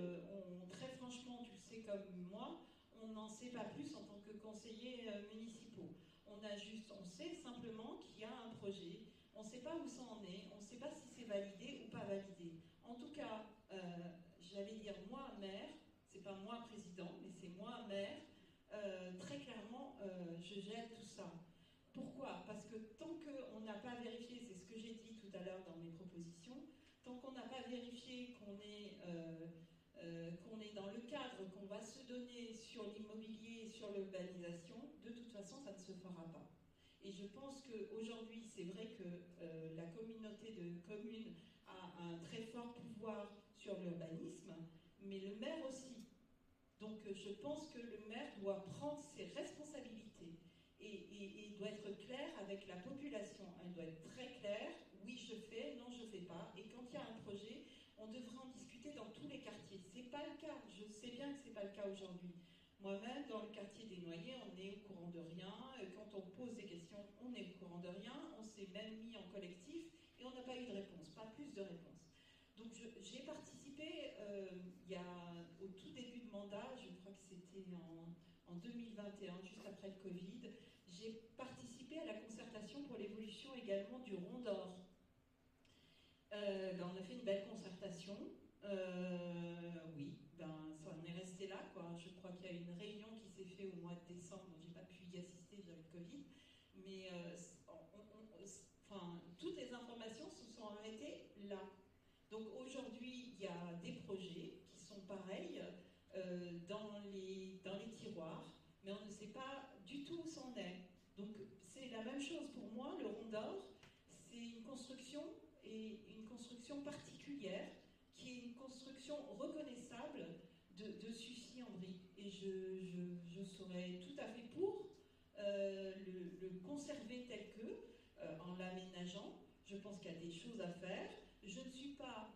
très franchement, tu le sais comme moi, on n'en sait pas plus en tant que conseillers municipaux. On sait simplement qu'il y a un projet, on ne sait pas où ça en est, on ne sait pas si c'est validé ou pas validé. En tout cas, j'allais dire moi maire, c'est pas moi président, mais c'est moi maire, très clairement, je gère tout ça. Pourquoi? Parce que tant qu'on n'a pas vérifié, c'est ce que j'ai dit tout à l'heure dans mes propositions, tant qu'on n'a pas vérifié qu'on est dans le cadre qu'on va se donner sur l'immobilier et sur l'urbanisation, de toute façon, ça ne se fera pas. Et je pense qu'aujourd'hui, c'est vrai que la communauté de communes a un très fort pouvoir sur l'urbanisme, mais le maire aussi. Donc je pense que le maire doit prendre ses responsabilités et doit être clair avec la population. Elle doit être très claire, oui je fais, non je fais pas. Et quand il y a un projet, on devrait en discuter dans tous les quartiers. C'est pas le cas, je sais bien que c'est pas le cas aujourd'hui. Moi-même, dans le quartier des Noyers, on est au courant de rien. Quand on pose des questions, on est au courant de rien. On s'est même mis en collectif et on n'a pas eu de réponse, pas plus de réponse. Donc j'ai participé au tout début de mandat, je crois que c'était en 2021, juste après le Covid, j'ai participé à la concertation pour l'évolution également du Rond d'Or. On a fait une belle concertation. Oui, ça en est resté là, quoi. Je crois qu'il y a eu une réunion qui s'est faite au mois de décembre, donc j'ai pas pu y assister via le Covid. Mais toutes les informations se sont arrêtées là. Donc aujourd'hui, il y a des projets qui sont pareils dans les tiroirs, mais on ne sait pas du tout où c'en est. Donc c'est la même chose pour moi, le Rond d'Or, c'est une construction particulière qui est une construction reconnaissable de Sucy-en-Brie. Et je serais tout à fait pour le conserver tel que, en l'aménageant. Je pense qu'il y a des choses à faire. Je ne suis pas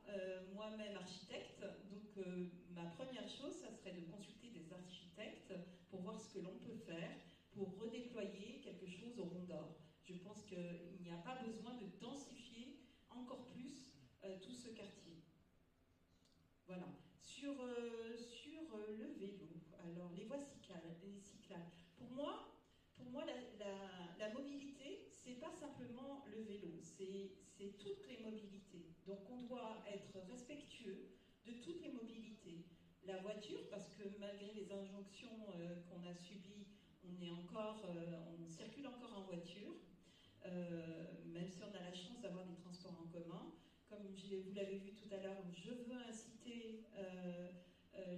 moi-même architecte, donc ma première chose, ça serait de consulter des architectes pour voir ce que l'on peut faire pour redéployer quelque chose au Rond d'Or. Je pense qu'il n'y a pas besoin de densifier encore plus tout ce quartier. Voilà. Sur le vélo, alors les voies cyclables. Pour moi la mobilité, c'est pas simplement le vélo, c'est toutes les mobilités. Donc on doit être respectueux de toutes les mobilités. La voiture, parce que malgré les injonctions qu'on a subies, on circule encore en voiture, même si on a la chance d'avoir des transports en commun. Comme vous l'avez vu tout à l'heure, je veux inciter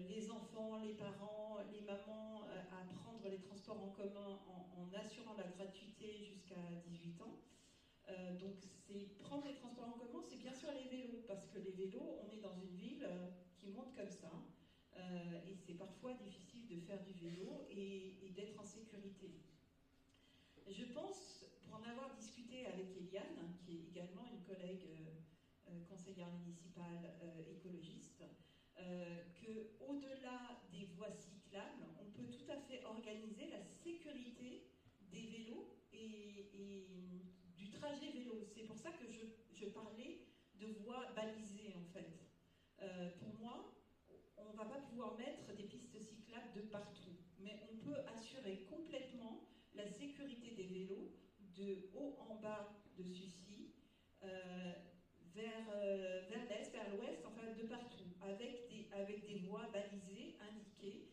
les enfants, les parents, les mamans à prendre les transports en commun en assurant la gratuité jusqu'à 18 ans. Donc c'est prendre les transports en commun, c'est bien sûr les vélos, parce que les vélos, on est dans une ville qui monte comme ça, et c'est parfois difficile de faire du vélo et d'être en sécurité. Je pense, pour en avoir discuté avec Eliane, qui est également une collègue conseillère municipale écologiste, qu'au-delà des voies cyclables, on peut tout à fait organiser la sécurité des vélos et du trajet vélo. C'est pour ça que je parlais de voies balisées, en fait. Pour moi, on ne va pas pouvoir mettre des pistes cyclables de partout, mais on peut assurer complètement la sécurité des vélos de haut en bas de Sucy, vers l'est, vers l'ouest, enfin de partout, avec des voies balisées, indiquées.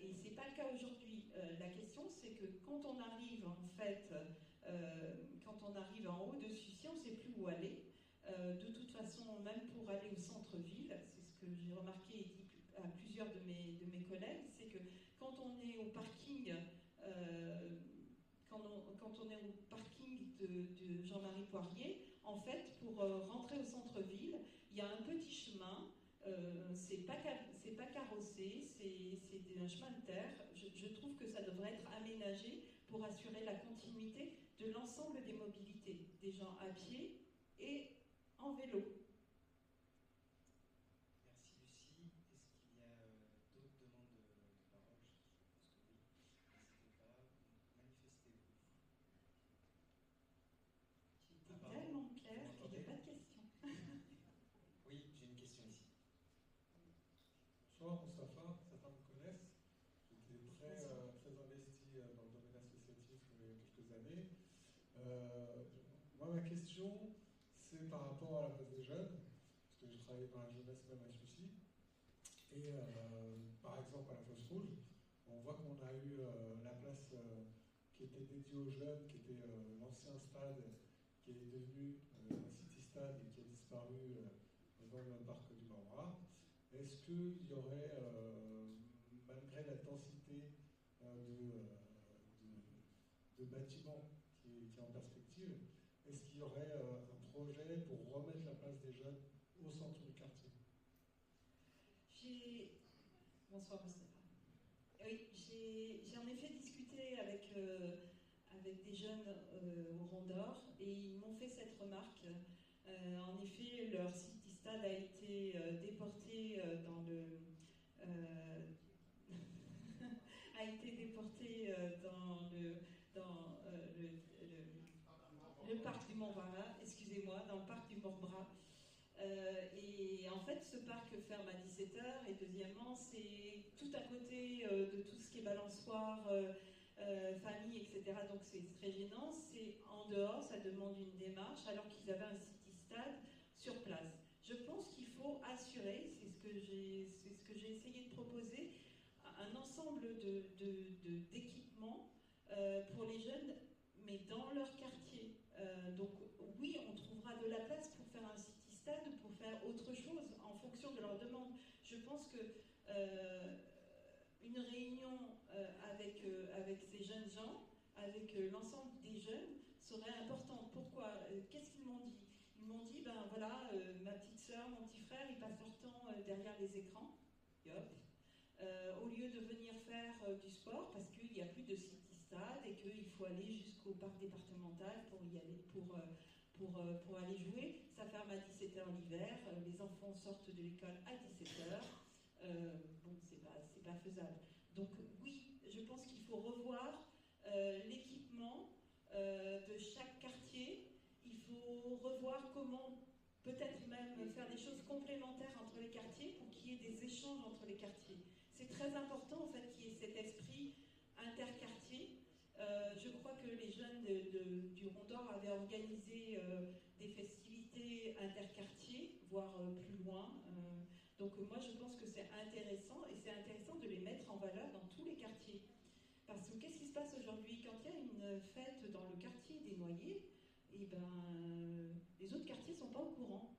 Et ce n'est pas le cas aujourd'hui. La question, c'est que quand on arrive en haut de Sucy, on ne sait plus où aller. De toute façon, même pour aller au centre-ville, c'est ce que j'ai remarqué et dit à plusieurs de mes collègues, c'est que quand on est au parking, de Jean-Marie Poirier, en fait, pour rentrer au centre-ville, il y a un petit chemin, c'est pas carrossé, c'est un chemin de terre. Je trouve que ça devrait être aménagé pour assurer la continuité de l'ensemble des mobilités, des gens à pied et en vélo. Merci Lucie. Est-ce qu'il y a d'autres demandes de parole? Je pense que oui. N'hésitez pas, manifestez-vous. J'étais Moi, ma question, c'est par rapport à la place des jeunes, parce que j'ai travaillé dans la jeunesse même à Sucy. Et par exemple, à la Fosse Rouge, on voit qu'on a eu la place qui était dédiée aux jeunes, qui était l'ancien stade, qui est devenu un city stade et qui a disparu dans le parc du Morбra. Est-ce qu'il y aurait, malgré la densité de bâtiments qui est en perspective, est-ce qu'il y aurait un projet pour remettre la place des jeunes au centre du quartier? Bonsoir, Moustapha. Oui, j'ai en effet discuté avec des jeunes au Rond d'Or et ils m'ont fait cette remarque. En effet, leur city stade a été déporté a été déporté dans le parc du Morбра, excusez-moi, dans le parc du Morбра. Et en fait, ce parc ferme à 17h et deuxièmement, c'est tout à côté de tout ce qui est balançoire, famille, etc. Donc c'est très gênant. C'est en dehors, ça demande une démarche alors qu'ils avaient un city stade sur place. Je pense qu'il faut assurer, c'est ce que j'ai essayé de proposer, un ensemble d'équipements pour les jeunes, mais dans leur quartier. Donc oui, on trouvera de la place pour faire un city stade ou pour faire autre chose en fonction de leur demande. Je pense que une réunion avec ces jeunes gens, avec l'ensemble des jeunes, serait importante. Pourquoi? Qu'est-ce qu'ils m'ont dit? Ils m'ont dit, ben voilà, ma petite soeur, mon petit frère, ils passent leur temps derrière les écrans. Yop. Au lieu de venir faire du sport, parce qu'il n'y a plus de city stade et qu'il faut aller jusqu'au parc départemental pour y aller, pour aller jouer. Ça ferme à 17h l'hiver, les enfants sortent de l'école à 17h. Bon, c'est pas faisable. Donc oui, je pense qu'il faut revoir l'équipement de chaque quartier. Il faut revoir comment peut-être même faire des choses complémentaires entre les quartiers pour qu'il y ait des échanges entre les quartiers. C'est très important en fait qu'il y ait cet esprit interquartier. Je crois que les jeunes du Rond d'Or avaient organisé des festivités interquartiers, voire plus loin. Donc moi je pense que c'est intéressant et c'est intéressant de les mettre en valeur dans tous les quartiers. Parce que qu'est-ce qui se passe aujourd'hui? Quand il y a une fête dans le quartier des Noyers, et ben, les autres quartiers ne sont pas au courant.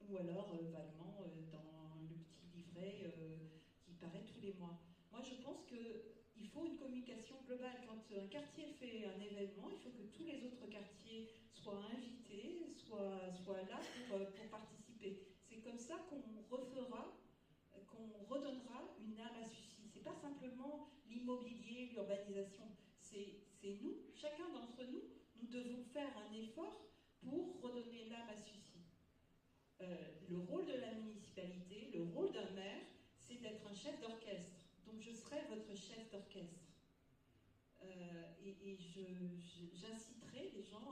Ou alors vaguement dans le petit livret qui paraît tous les mois. Moi je pense qu'il faut une communication globale. Quand un quartier fait un événement, il faut que tous les autres quartiers soient invités, soient là pour participer. C'est comme ça qu'on redonnera une âme à Sucy. C'est pas simplement l'immobilier, l'urbanisation. C'est nous, chacun d'entre nous, nous devons faire un effort pour redonner l'âme à Sucy. Le rôle de la municipalité, le rôle d'un maire, c'est d'être un chef d'orchestre. Donc je serai votre chef d'orchestre. Et j'inciterai les gens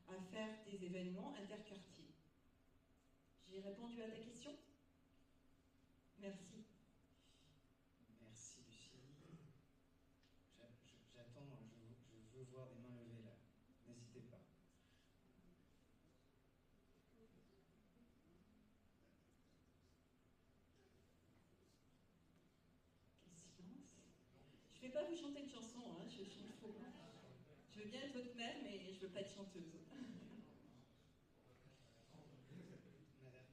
à faire des événements interquartiers. J'ai répondu à ta question? Merci. Merci Lucie. J'attends, je veux voir des mains levées là. N'hésitez pas. Quel silence. Je ne vais pas vous chanter une chanson, hein, je chante faux. Je veux bien être votre mère, mais je ne veux pas être chanteuse. Madame.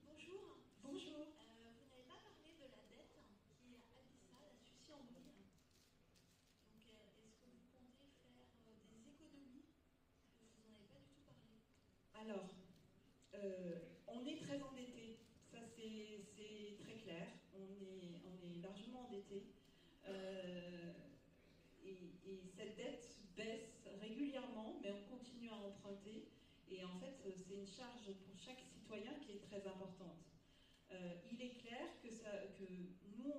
Bonjour. Bonjour. Vous n'avez pas parlé de la dette qui est abyssale à Sucy-en-Brie. Donc, est-ce que vous comptez faire des économies? Vous n'en avez pas du tout parlé. Alors, on est très endetté. Ça, c'est très clair. On est largement endetté. Et cette dette baisse régulièrement, mais on continue à emprunter. Et en fait, c'est une charge pour chaque citoyen qui est très importante. Il est clair que nous,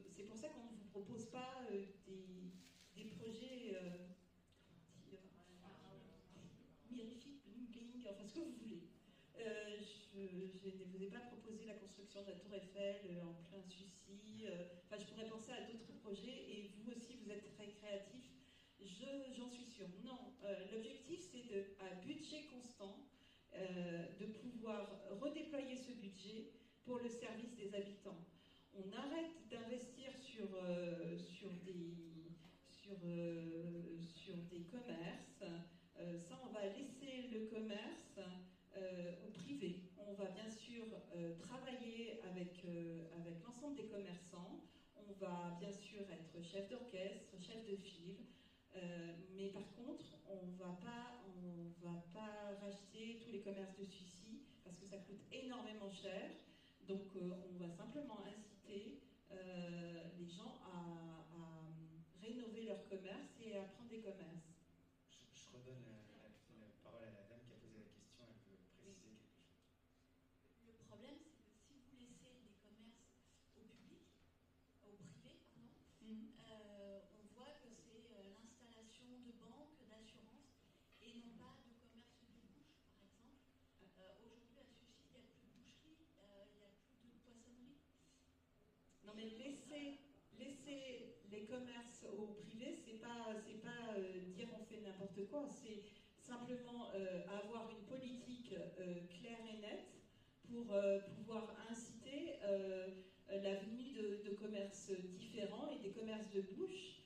c'est pour ça qu'on ne vous propose pas des projets mirifiques, bling, enfin ce que vous voulez. Je ne vous ai pas proposé la construction de la Tour Eiffel en plein Sucy. Enfin, je pourrais penser à d'autres projets et vous aussi, vous êtes très créatifs. J'en suis sûre. Non, l'objectif c'est à budget constant de pouvoir redéployer ce budget pour le service des habitants. On arrête d'investir sur des commerces. Ça, on va laisser le commerce au privé. On va bien sûr travailler avec l'ensemble des commerçants. On va bien sûr être chef d'orchestre, chef de file. Mais par contre, on va pas racheter tous les commerces de Sucy parce que ça coûte énormément cher. Donc, on va simplement inciter les gens à rénover leur commerce et à prendre des commerces. Je redonne la parole à la dame qui a posé la question. Elle veut préciser quelque chose. Le problème, c'est que si vous laissez des commerces au public, au privé, pardon, on voit que c'est l'installation de banques, d'assurances, et non pas de commerce de bouche, par exemple. Aujourd'hui, à Sucy, il n'y a plus de boucherie, il n'y a plus de poissonnerie. Non, mais laisser les commerces au privé, c'est pas dire on fait n'importe quoi. C'est simplement avoir une politique claire et nette pour pouvoir inciter la venue de commerces différents et des commerces de bouche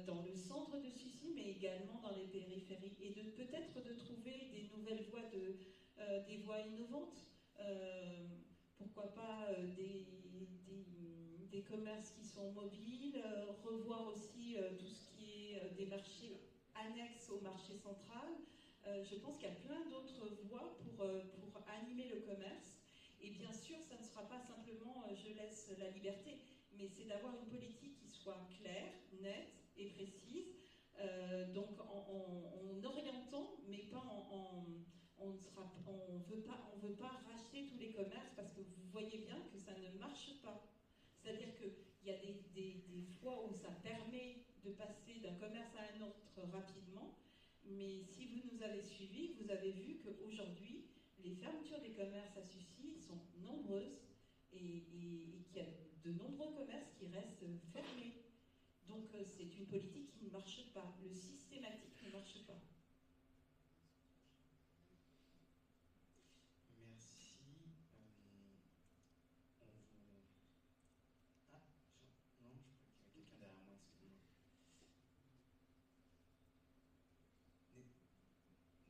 dans le centre de Sucy, mais également dans les périphéries, et peut-être de trouver des nouvelles voies, des voies innovantes. Pourquoi pas des commerces qui sont mobiles, revoir aussi tout ce qui est des marchés annexes au marché central. Je pense qu'il y a plein d'autres voies pour animer le commerce. Et bien sûr, ça ne sera pas simplement je laisse la liberté, mais c'est d'avoir une politique qui soit claire, nette et précise, donc en orientant, mais pas on veut pas racheter tous les commerces parce que vous voyez bien que ça ne marche pas. C'est-à-dire qu'il y a des fois où ça permet de passer d'un commerce à un autre rapidement, mais si vous nous avez suivis, vous avez vu qu'aujourd'hui, les fermetures des commerces à Sucy sont nombreuses et qu'il y a de nombreux commerces qui restent fermés. Donc c'est une politique qui ne marche pas. Le systématique ne marche pas. Merci. On vous... Ah, non, je crois qu'il y a quelqu'un derrière moi, excusez-moi.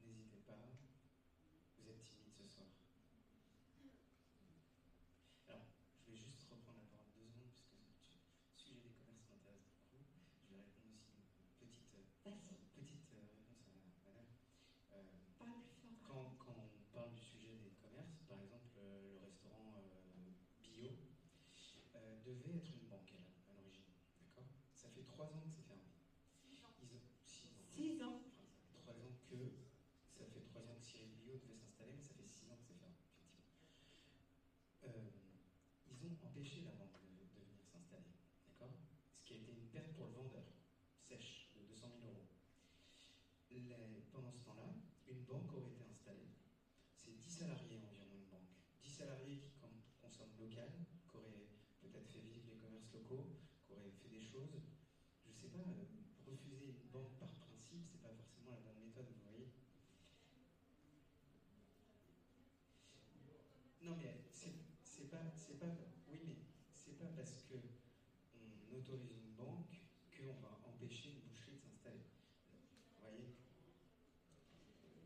N'hésitez pas. Vous êtes timide ce soir. Alors, je vais juste reprendre la parole 2 secondes, puisque le sujet des commerces m'intéresse beaucoup. Je vais répondre aussi une petite réponse à madame. Parle plus fort. Quand on parle du sujet des commerces, par exemple, le restaurant bio devait être une banque à l'origine. D'accord ? Ça fait 3 ans que c'est fermé. 6 ans. Ça fait 3 ans que Cyril Bio devait s'installer, mais ça fait 6 ans que c'est fermé, effectivement. Ils ont empêché la banque de venir s'installer, d'accord ? Ce qui a été une perte pour le vendeur, sèche, de 200 000 euros. Pendant ce temps-là, une banque aurait été installée. C'est 10 salariés environ, une banque. 10 salariés qui consomment local, qui auraient peut-être fait vivre les commerces locaux, qui auraient fait des choses. Je ne sais pas, refuser une banque par principe, c'est pas forcément la bonne méthode, vous voyez. Non, mais c'est pas, oui, mais c'est pas parce que on autorise une banque qu'on va empêcher une boucherie de s'installer. Vous voyez ?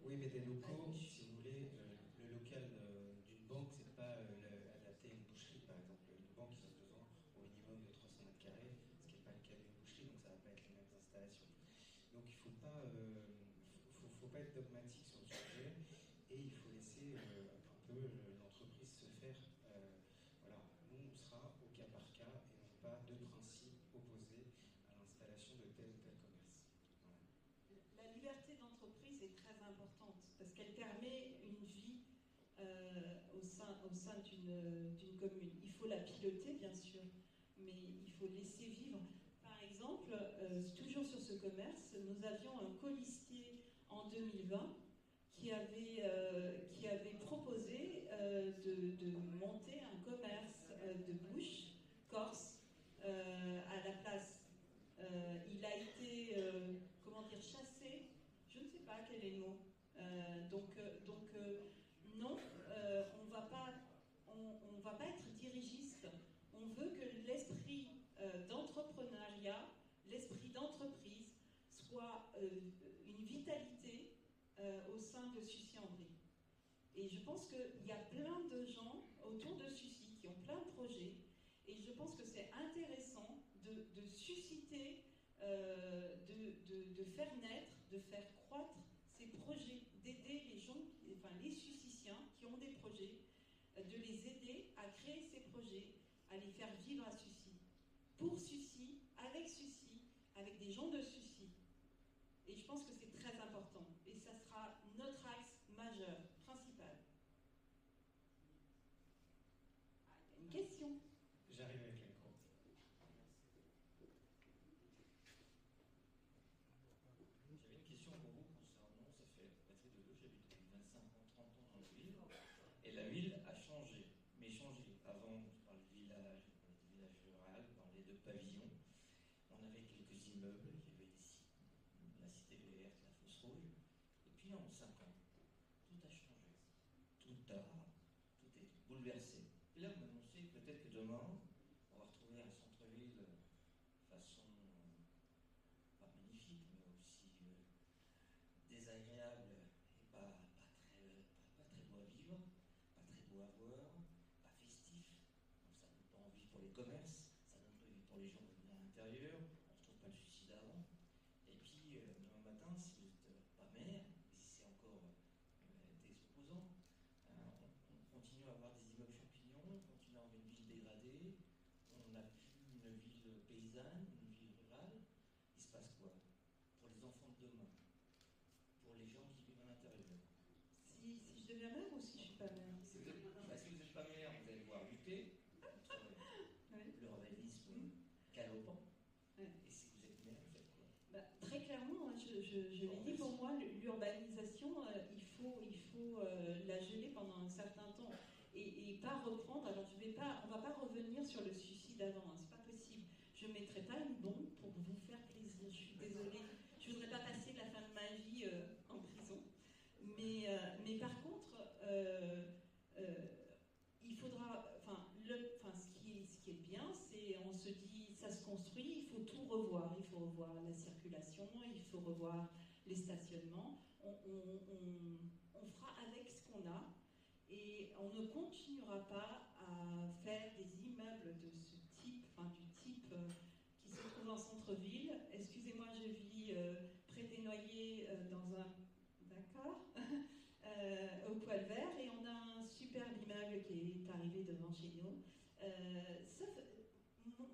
Oui, mais des locaux, si vous voulez, le local d'une banque, c'est pas adapté à une boucherie, par exemple. Une banque, ils ont besoin au minimum de 300 mètres carrés, ce qui n'est pas le cas d'une boucherie, donc ça ne va pas être les mêmes installations. Donc il ne faut pas être dogmatique sur le sujet, et il faut laisser un peu l'entreprise se faire. Voilà, nous on sera au cas par cas et non pas de principe opposé à l'installation de tel ou tel commerce. Voilà. La liberté d'entreprise est très importante parce qu'elle permet une vie au sein d'une commune. Il faut la piloter, bien sûr, mais il faut laisser vivre. Par exemple, toujours sur ce commerce, nous avions un colistier en 2020 qui avait proposé de monter un commerce de bouche corse à la place. Il a été quel est le mot. Non, on va pas être dirigiste. On veut que l'esprit d'entrepreneuriat, l'esprit d'entreprise soit une vitalité au sein de Sucy-en-Brie. Et je pense qu'il y a plein de gens autour de Sucy qui ont plein de projets, et je pense que c'est intéressant de susciter, de faire naître, de faire croître ces projets, d'aider les gens, les Sucyciens qui ont des projets, de les aider à créer ces projets, à les faire vivre à Sucy, pour Sucy, avec des gens de Sucy. Et je pense que c'est très important. Et ça sera notre axe majeur, principal. Ah, il y a une question. J'arrive avec le micro. J'avais une question pour vous concernant, ça fait Patrick Deleu, j'habite depuis 25 ans, 30 ans dans la ville, et la ville a changé, mais changé. Avant, je parlais de village, je parlais de village rural, je parlais de pavillons. On avait quelques immeubles, il y avait la cité verte, la fosse rouge, et puis en 5 ans, tout a changé. Tout est bouleversé. Et là, vous m'annoncez peut-être que demain, on va retrouver un centre-ville façon, pas magnifique, mais aussi désagréable et pas très beau à vivre, pas très beau à voir, pas festif. Donc ça donne pas envie pour les commerces, ça donne pas envie pour les gens de venir à l'intérieur, on ne retrouve pas le suicide avant. Et puis, demain matin, si vous n'êtes pas maire, et si c'est encore des opposants, on continue à avoir des immeubles champignons, on continue à avoir une ville dégradée, on n'a plus une ville paysanne, une ville rurale. Il se passe quoi pour les enfants de demain, pour les gens qui vivent à l'intérieur? Si je deviens mère ou si je ne suis pas mère? Si vous n'êtes pas maire, vous allez devoir lutter contre l'urbanisme galopant. Ouais. Et si vous êtes maire, vous faites quoi? Très clairement, je l'ai dit, pour moi, l'urbanisation, il faut la geler pendant un certain temps et pas reprendre. Alors, on va pas revenir sur le suicide d'avant, hein, c'est pas possible. Je ne mettrai pas une bombe pour vous faire plaisir, je suis désolée. Je ne voudrais pas passer la fin de ma vie en prison. Mais par contre, il faudra, ce qui est bien, c'est on se dit, ça se construit, il faut tout revoir. Il faut revoir la circulation, il faut revoir les stationnements. On fera avec ce qu'on a et on ne continuera pas à faire des immeubles de ce type, du type qui se trouve en centre-ville. Excusez-moi, je vis près des Noyers dans un... D'accord au Poil Vert, et on a un superbe immeuble qui est arrivé devant chez nous.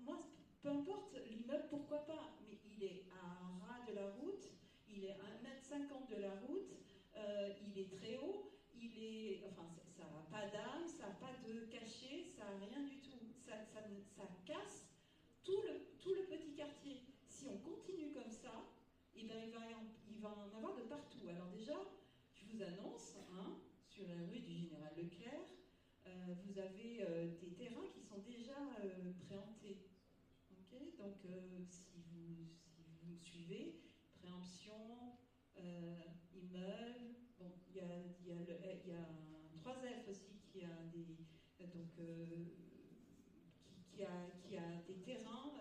Moi, peu importe l'immeuble, pourquoi pas, mais il est à ras de la route, il est à 1,50 m de la route, il est très haut, ça n'a pas d'âme, ça n'a pas de cachet, ça n'a rien du tout. Ça casse tout le petit quartier. Si on continue comme ça, eh ben, il va en avoir de partout. Alors déjà, je vous annonce, sur la rue du Général Leclerc, vous avez des terrains qui sont déjà préemptés. Okay, donc, si vous me suivez, préemption, immeuble, bon, il y a un 3F aussi qui a qui a des terrains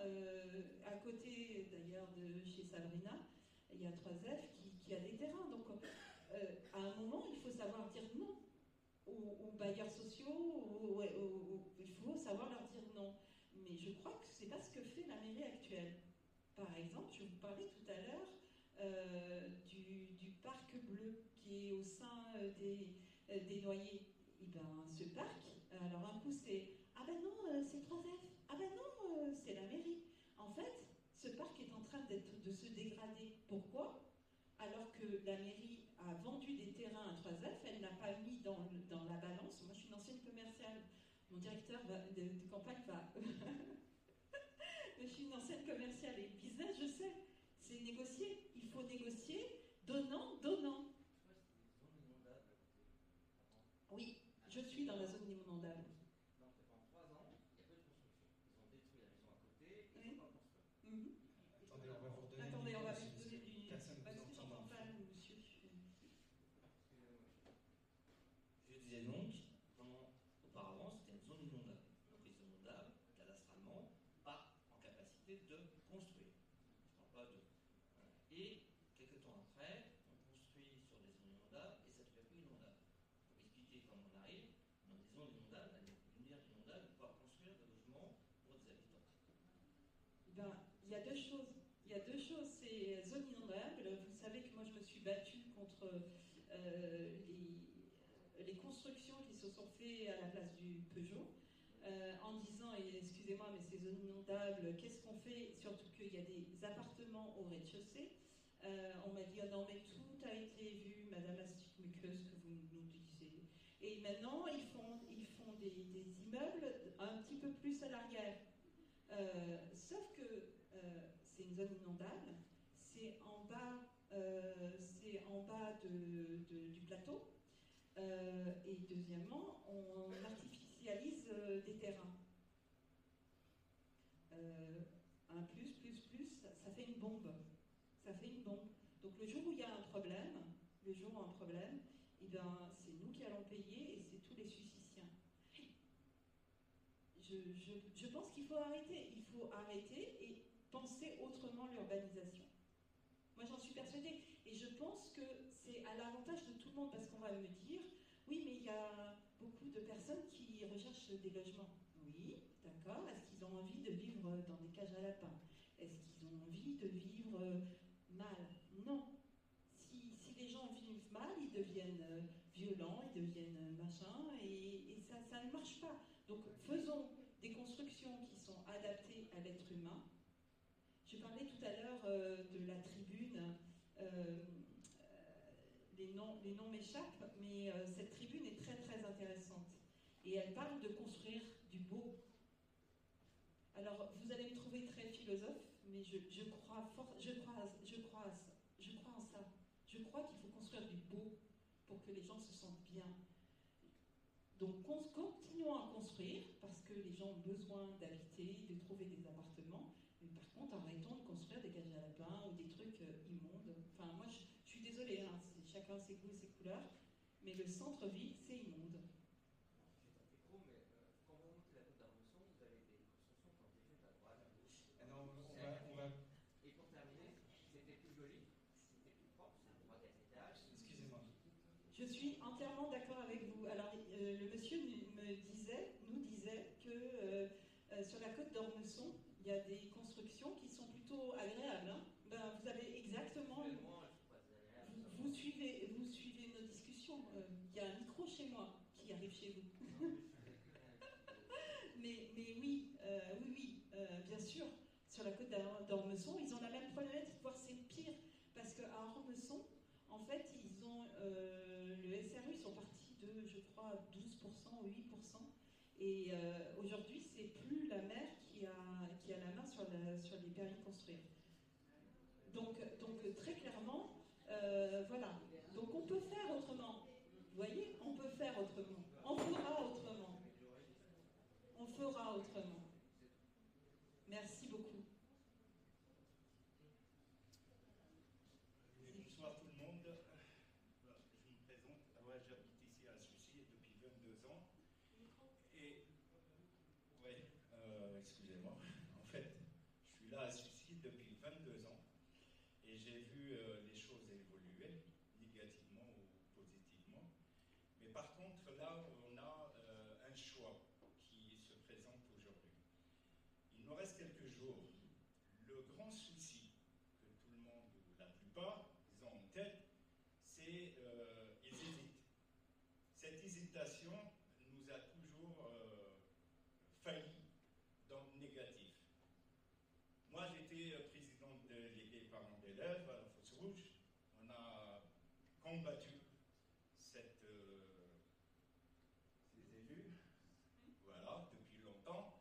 à côté d'ailleurs de chez Sabrina. Il y a 3F qui a des terrains. Donc, à un moment, il faut savoir dire non aux bailleurs sociaux, il faut savoir leur dire non. Mais je crois que c'est pas ce que fait la mairie actuelle. Par exemple, je vous parlais tout à l'heure du parc bleu qui est au sein des Noyers. Et ben, ce parc, alors un coup c'est ah ben non, c'est 3F, ah ben non, c'est la mairie. En fait, ce parc est en train de se dégrader. Pourquoi ? Alors que la mairie a vendu des terrains à 3F, elle n'a pas mis dans la balance. Moi, je suis une ancienne commerciale. Mon directeur de campagne va... Je suis une ancienne commerciale et business, je sais. C'est négocier. Il faut négocier donnant. Oui, je suis dans la zone inondable. Donc, pendant 3 ans, il y a peu de construction. Ils ont détruit la maison à côté et Oui. ils sont pas construits. Attendez, on va vous redonner Attendez, on va parce vous que donner du... personne Parce ne que vous j'entends entend. pas, monsieur. construire. Je ne parle pas de. Voilà. Et quelques temps après, on construit sur des zones inondables et ça ne devient plus inondable. Pour expliquer comment on arrive, dans des zones inondables, une mer inondable, pouvoir construire des logements pour des habitants. Ben, il y a deux choses. Il y a deux choses. C'est zone inondable. Vous savez que moi, je me suis battue contre les constructions qui se sont faites à la place du Peugeot, en disant, et excusez-moi, mais ces zones inondables, qu'est-ce qu'on fait? Surtout qu'il y a des appartements au rez-de-chaussée. On m'a dit, ah non, mais tout a été vu, Madame Astic-Muqueuse, que vous nous disiez. Et maintenant, ils font des immeubles un petit peu plus à l'arrière. Sauf que c'est une zone inondable, c'est en bas du plateau. Et deuxièmement, on artificialise des terrains. Un plus, ça fait une bombe. Ça fait une bombe. Donc le jour où il y a un problème, eh ben, c'est nous qui allons payer et c'est tous les Suissiciens. Je pense qu'il faut arrêter. Il faut arrêter et penser autrement l'urbanisation. Moi, j'en suis persuadée. Et je pense que c'est à l'avantage de tout le monde, parce qu'on va me dire, oui, mais il y a beaucoup de personnes qui recherchent des logements. Oui, d'accord. Est-ce qu'ils ont envie de vivre dans des cages à lapins? Est-ce qu'ils ont envie de vivre mal? Non. Si les gens vivent mal, ils deviennent violents, ils deviennent machin, et ça ne marche pas. Donc, faisons des constructions qui sont adaptées à l'être humain. Je parlais tout à l'heure de la tribune. Les noms m'échappent, mais cette tribune est très très intéressante. Et elle parle de construire du beau. Alors, vous allez me trouver très philosophe, mais je crois en ça. Je crois qu'il faut construire du beau pour que les gens se sentent bien. Donc, continuons à construire, parce que les gens ont besoin d'habiter, de trouver des appartements. Mais par contre, arrêtons de construire des cages à lapins ou des trucs immondes. Enfin, moi, je suis désolée, hein, chacun ses goûts et ses couleurs, mais le centre-ville, c'est immonde. Quand vous montez la côte d'Armesson, vous avez des constructions qui ont été faites à droite, à gauche. Et pour terminer, c'était plus joli, c'était plus propre, c'était 3 étages. Excusez-moi. Je suis entièrement d'accord avec vous. Alors, le monsieur nous disait que sur la côte d'Ormesson, il y a des constructions qui sont plutôt agréables. Hein. Ben, vous avez exactement... Vous suivez nos discussions. Il y a un micro chez moi qui arrive chez vous. mais oui, bien sûr. Sur la côte d'Ormesson, ils ont la même problématique, voire c'est pire. Parce qu'à Ormesson, en fait, ils ont le SRU sont partis de, je crois, 12% ou 8%. Et aujourd'hui, c'est plus la maire qui a la main sur les permis de construire. Donc très clairement, voilà. Donc on peut faire autrement. Vous voyez, on peut faire autrement. On fera autrement. On fera autrement. Merci beaucoup. Bonsoir tout le monde. Je me présente. Ouais, j'habite ici à Soucy depuis 22 ans. Et, ouais, excusez-moi. En fait, je suis là à Soucy depuis 22 ans et j'ai vu les choses évoluer, négativement ou positivement. Mais par contre, là, on a un choix qui se présente aujourd'hui. Il nous reste quelques jours. Le grand souci que tout le monde, ou la plupart, ils ont en tête, c'est ils hésitent. Cette hésitation nous a toujours failli dans le négatif. Moi, j'étais président délégué parents d'élèves à la Fosse Rouge. On a combattu ces élus, voilà, depuis longtemps,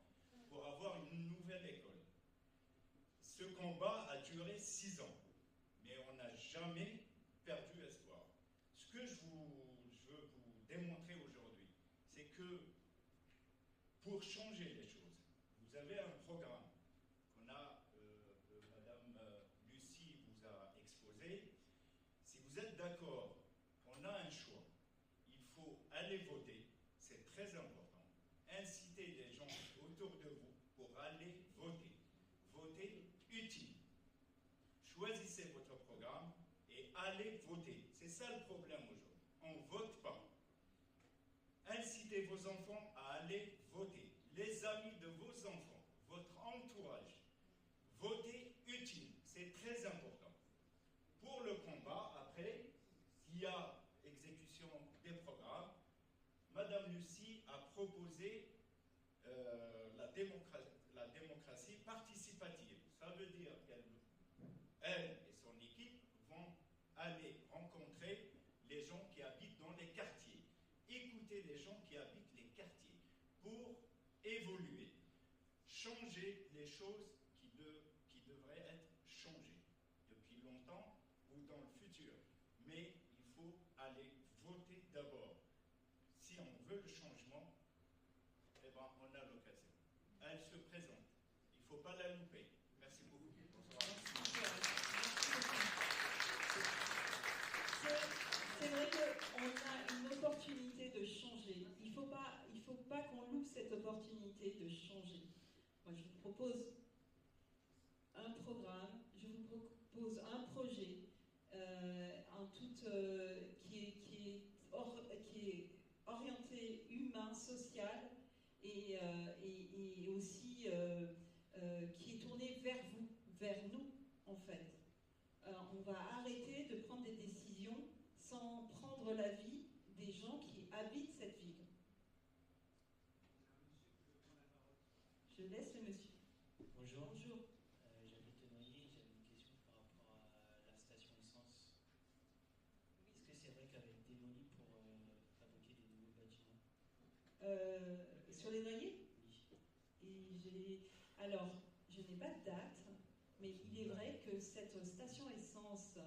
pour avoir une nouvelle école. Ce combat a duré 6 ans, mais on n'a jamais perdu espoir. Ce que je veux vous démontrer aujourd'hui, c'est que pour changer les choses, vous avez un programme qu'on a, Madame Lucie vous a exposé. Si vous êtes d'accord, on a un choix. Il faut aller voter, c'est très important. Inciter les gens autour de vous pour aller voter. Voter utile. ça le problème aujourd'hui. On ne vote pas. Incitez vos enfants à aller voter. Les amis de vos enfants, votre entourage, votez utile. C'est très important. Pour le combat, après, s'il y a exécution des programmes, Madame Lucie a proposé la démocratie participative. Ça veut dire qu'elle et son équipe vont aller rencontrer les gens qui habitent dans les quartiers. Écouter les gens qui habitent les quartiers pour évoluer, changer les choses qui devraient être changées depuis longtemps ou dans le futur. Mais il faut aller voter d'abord. Si on veut le changement, eh ben, on a l'occasion. Elle se présente. Il ne faut pas la louper. Merci beaucoup. C'est vrai qu'on a une opportunité de changer. Il ne faut pas qu'on loupe cette opportunité de changer. Moi, je vous propose un programme, je vous propose un projet qui est orienté humain, social et aussi qui est tourné vers vous, vers nous en fait. On va arrêter de prendre des décisions sans prendre l'avis des gens qui habitent cette ville. Je laisse le monsieur. Bonjour. Bonjour. J'habite Noyer, j'avais une question par rapport à la station essence. Est-ce que c'est vrai qu'elle va être démolie pour fabriquer des nouveaux bâtiments? Sur les Noyers? Oui. Alors, je n'ai pas de date, mais il est vrai que cette station essence,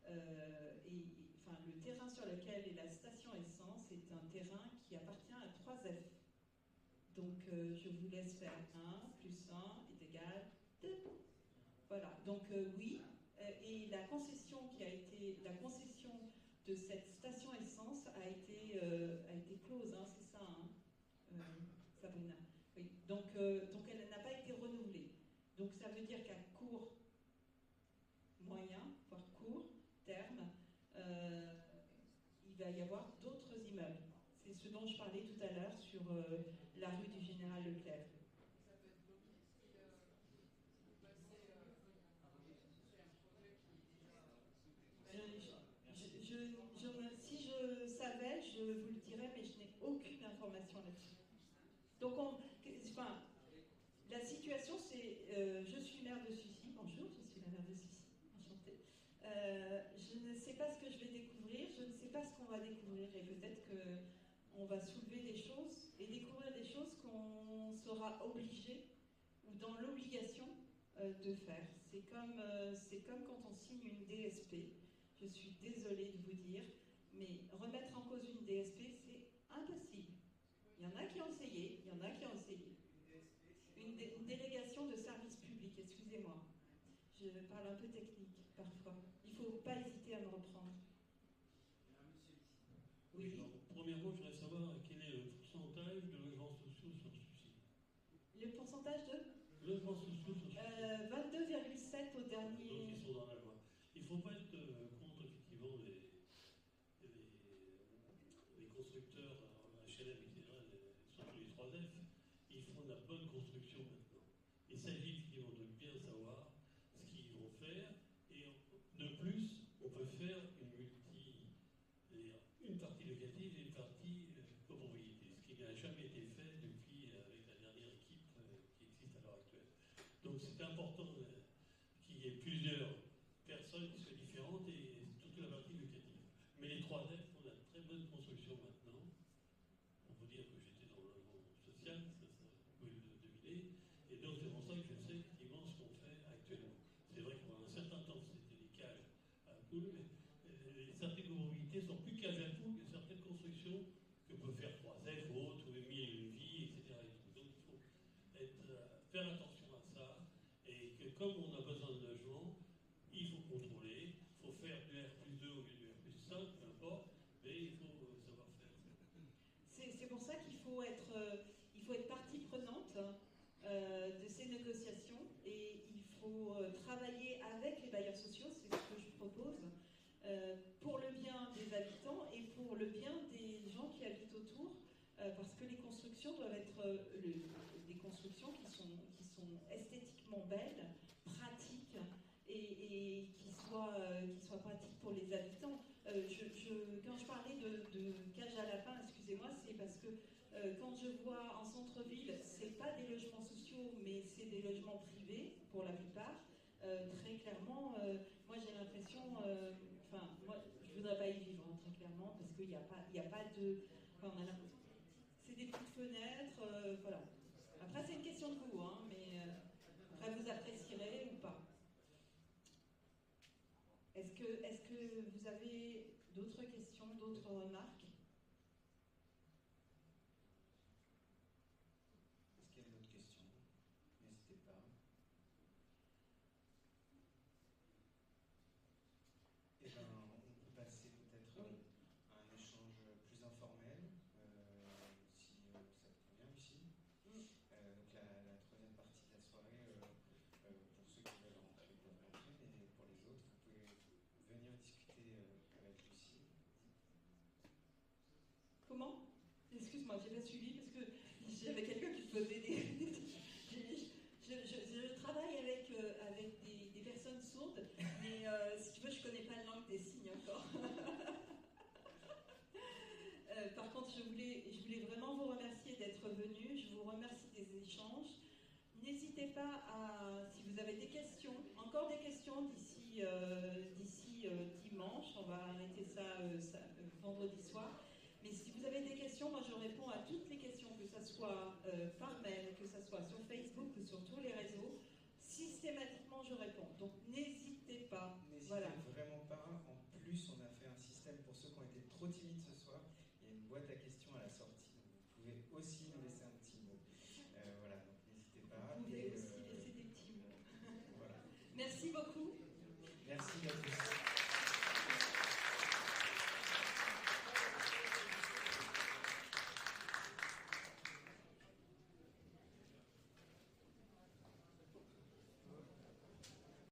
le terrain sur lequel est la station essence est un terrain qui appartient à 3F. Donc, je vous laisse faire 1 plus 1 est égal 2. Voilà, donc oui, et la concession de cette station essence a été close, hein, c'est ça, hein, Sabrina. Oui, donc elle n'a pas été renouvelée. Donc ça veut dire qu'à court, moyen, voire court terme, il va y avoir d'autres immeubles. C'est ce dont je parlais tout à l'heure sur la rue du Général Leclerc. Si je savais, je vous le dirais, mais je n'ai aucune information là-dessus. Donc, la situation, c'est, je suis maire de Sucy, bonjour, je suis la maire de Sucy, enchantée. Je ne sais pas ce que je vais découvrir, je ne sais pas ce qu'on va découvrir, et peut-être qu'on va soulever des choses et découvrir des choses qu'on sera obligé ou dans l'obligation de faire. C'est comme quand on signe une DSP. Je suis désolée de vous dire, mais remettre en cause une DSP, c'est impossible. Il y en a qui ont essayé, Une délégation de service public, excusez-moi. Je parle un peu technique parfois. Il ne faut pas hésiter à me reprendre. Oui. Alors, premièrement, je voudrais savoir quel est le pourcentage de logements sociaux sur Sucy. Le pourcentage de logements sociaux sur Sucy. 22,7 au dernier. Donc ils sont dans la loi. Il ne faut pas être contre effectivement les constructeurs HLM, etc., surtout les 3F. Ils font de la bonne construction maintenant. Il s'agit effectivement de bien savoir ce qu'ils vont faire. Et de plus, on peut faire une partie locative et une partie copropriété, ce qui n'a jamais été fait depuis avec la dernière équipe qui existe à l'heure actuelle. Donc c'est important qu'il y ait plusieurs personnes qui soient différentes et toute la partie locative. Mais les 3F font de la très bonne construction maintenant. On peut dire que j'étais dans le logement social, ça vous pouvez le deviner. Et donc c'est pour ça que je sais effectivement ce qu'on fait actuellement. C'est vrai que pendant un certain temps c'était des cages à poules, mais certaines copropriétés sont plus cages à poules que certaines constructions que peut faire 3F ou autres, ou Mille et une Vie, etc. Donc il faut faire attention à ça, et que comme on a besoin de logement, il faut contrôler, il faut faire pour le bien des habitants et pour le bien des gens qui habitent autour, parce que les constructions doivent être des constructions qui sont esthétiquement belles, pratiques et qui soient pratiques pour les habitants. Quand je parlais de cage à lapin, excusez-moi, c'est parce que quand je vois en centre-ville, c'est pas des logements sociaux, mais c'est des logements privés pour la plupart. Très clairement, moi j'ai l'impression, moi je voudrais pas y vivre hein, très clairement parce qu'il n'y a pas de, c'est des petites fenêtres, voilà. Après c'est une question de goût, hein, mais après vous apprécierez ou pas. Est-ce que vous avez d'autres questions, d'autres remarques? Est-ce qu'il y a d'autres questions? N'hésitez pas. Eh bien, on peut passer peut-être à un échange plus informel, si ça te convient, Lucie. Donc la troisième partie de la soirée, pour ceux qui veulent rentrer, peuvent rentrer, mais pour les autres, vous pouvez venir discuter avec Lucie. Comment? Excuse-moi, j'ai pas suivi parce que j'avais quelqu'un qui posait des... je travaille avec des personnes sourdes, mais si tu veux, je connais pas la langue des signes encore. Par contre, je voulais vraiment vous remercier d'être venus. Je vous remercie des échanges. N'hésitez pas si vous avez des questions, encore des questions d'ici dimanche. On va arrêter ça vendredi soir. Mais si vous avez des questions, moi je réponds à toutes les questions, que ce soit par mail, que ce soit sur Facebook ou sur tous les réseaux. Systématiquement, je réponds. Donc n'hésitez pas. N'hésitez voilà. vraiment pas. En plus, on a fait un système pour ceux qui ont été trop timides ce soir. Il y a une boîte à questions à la sortie. Donc vous pouvez aussi nous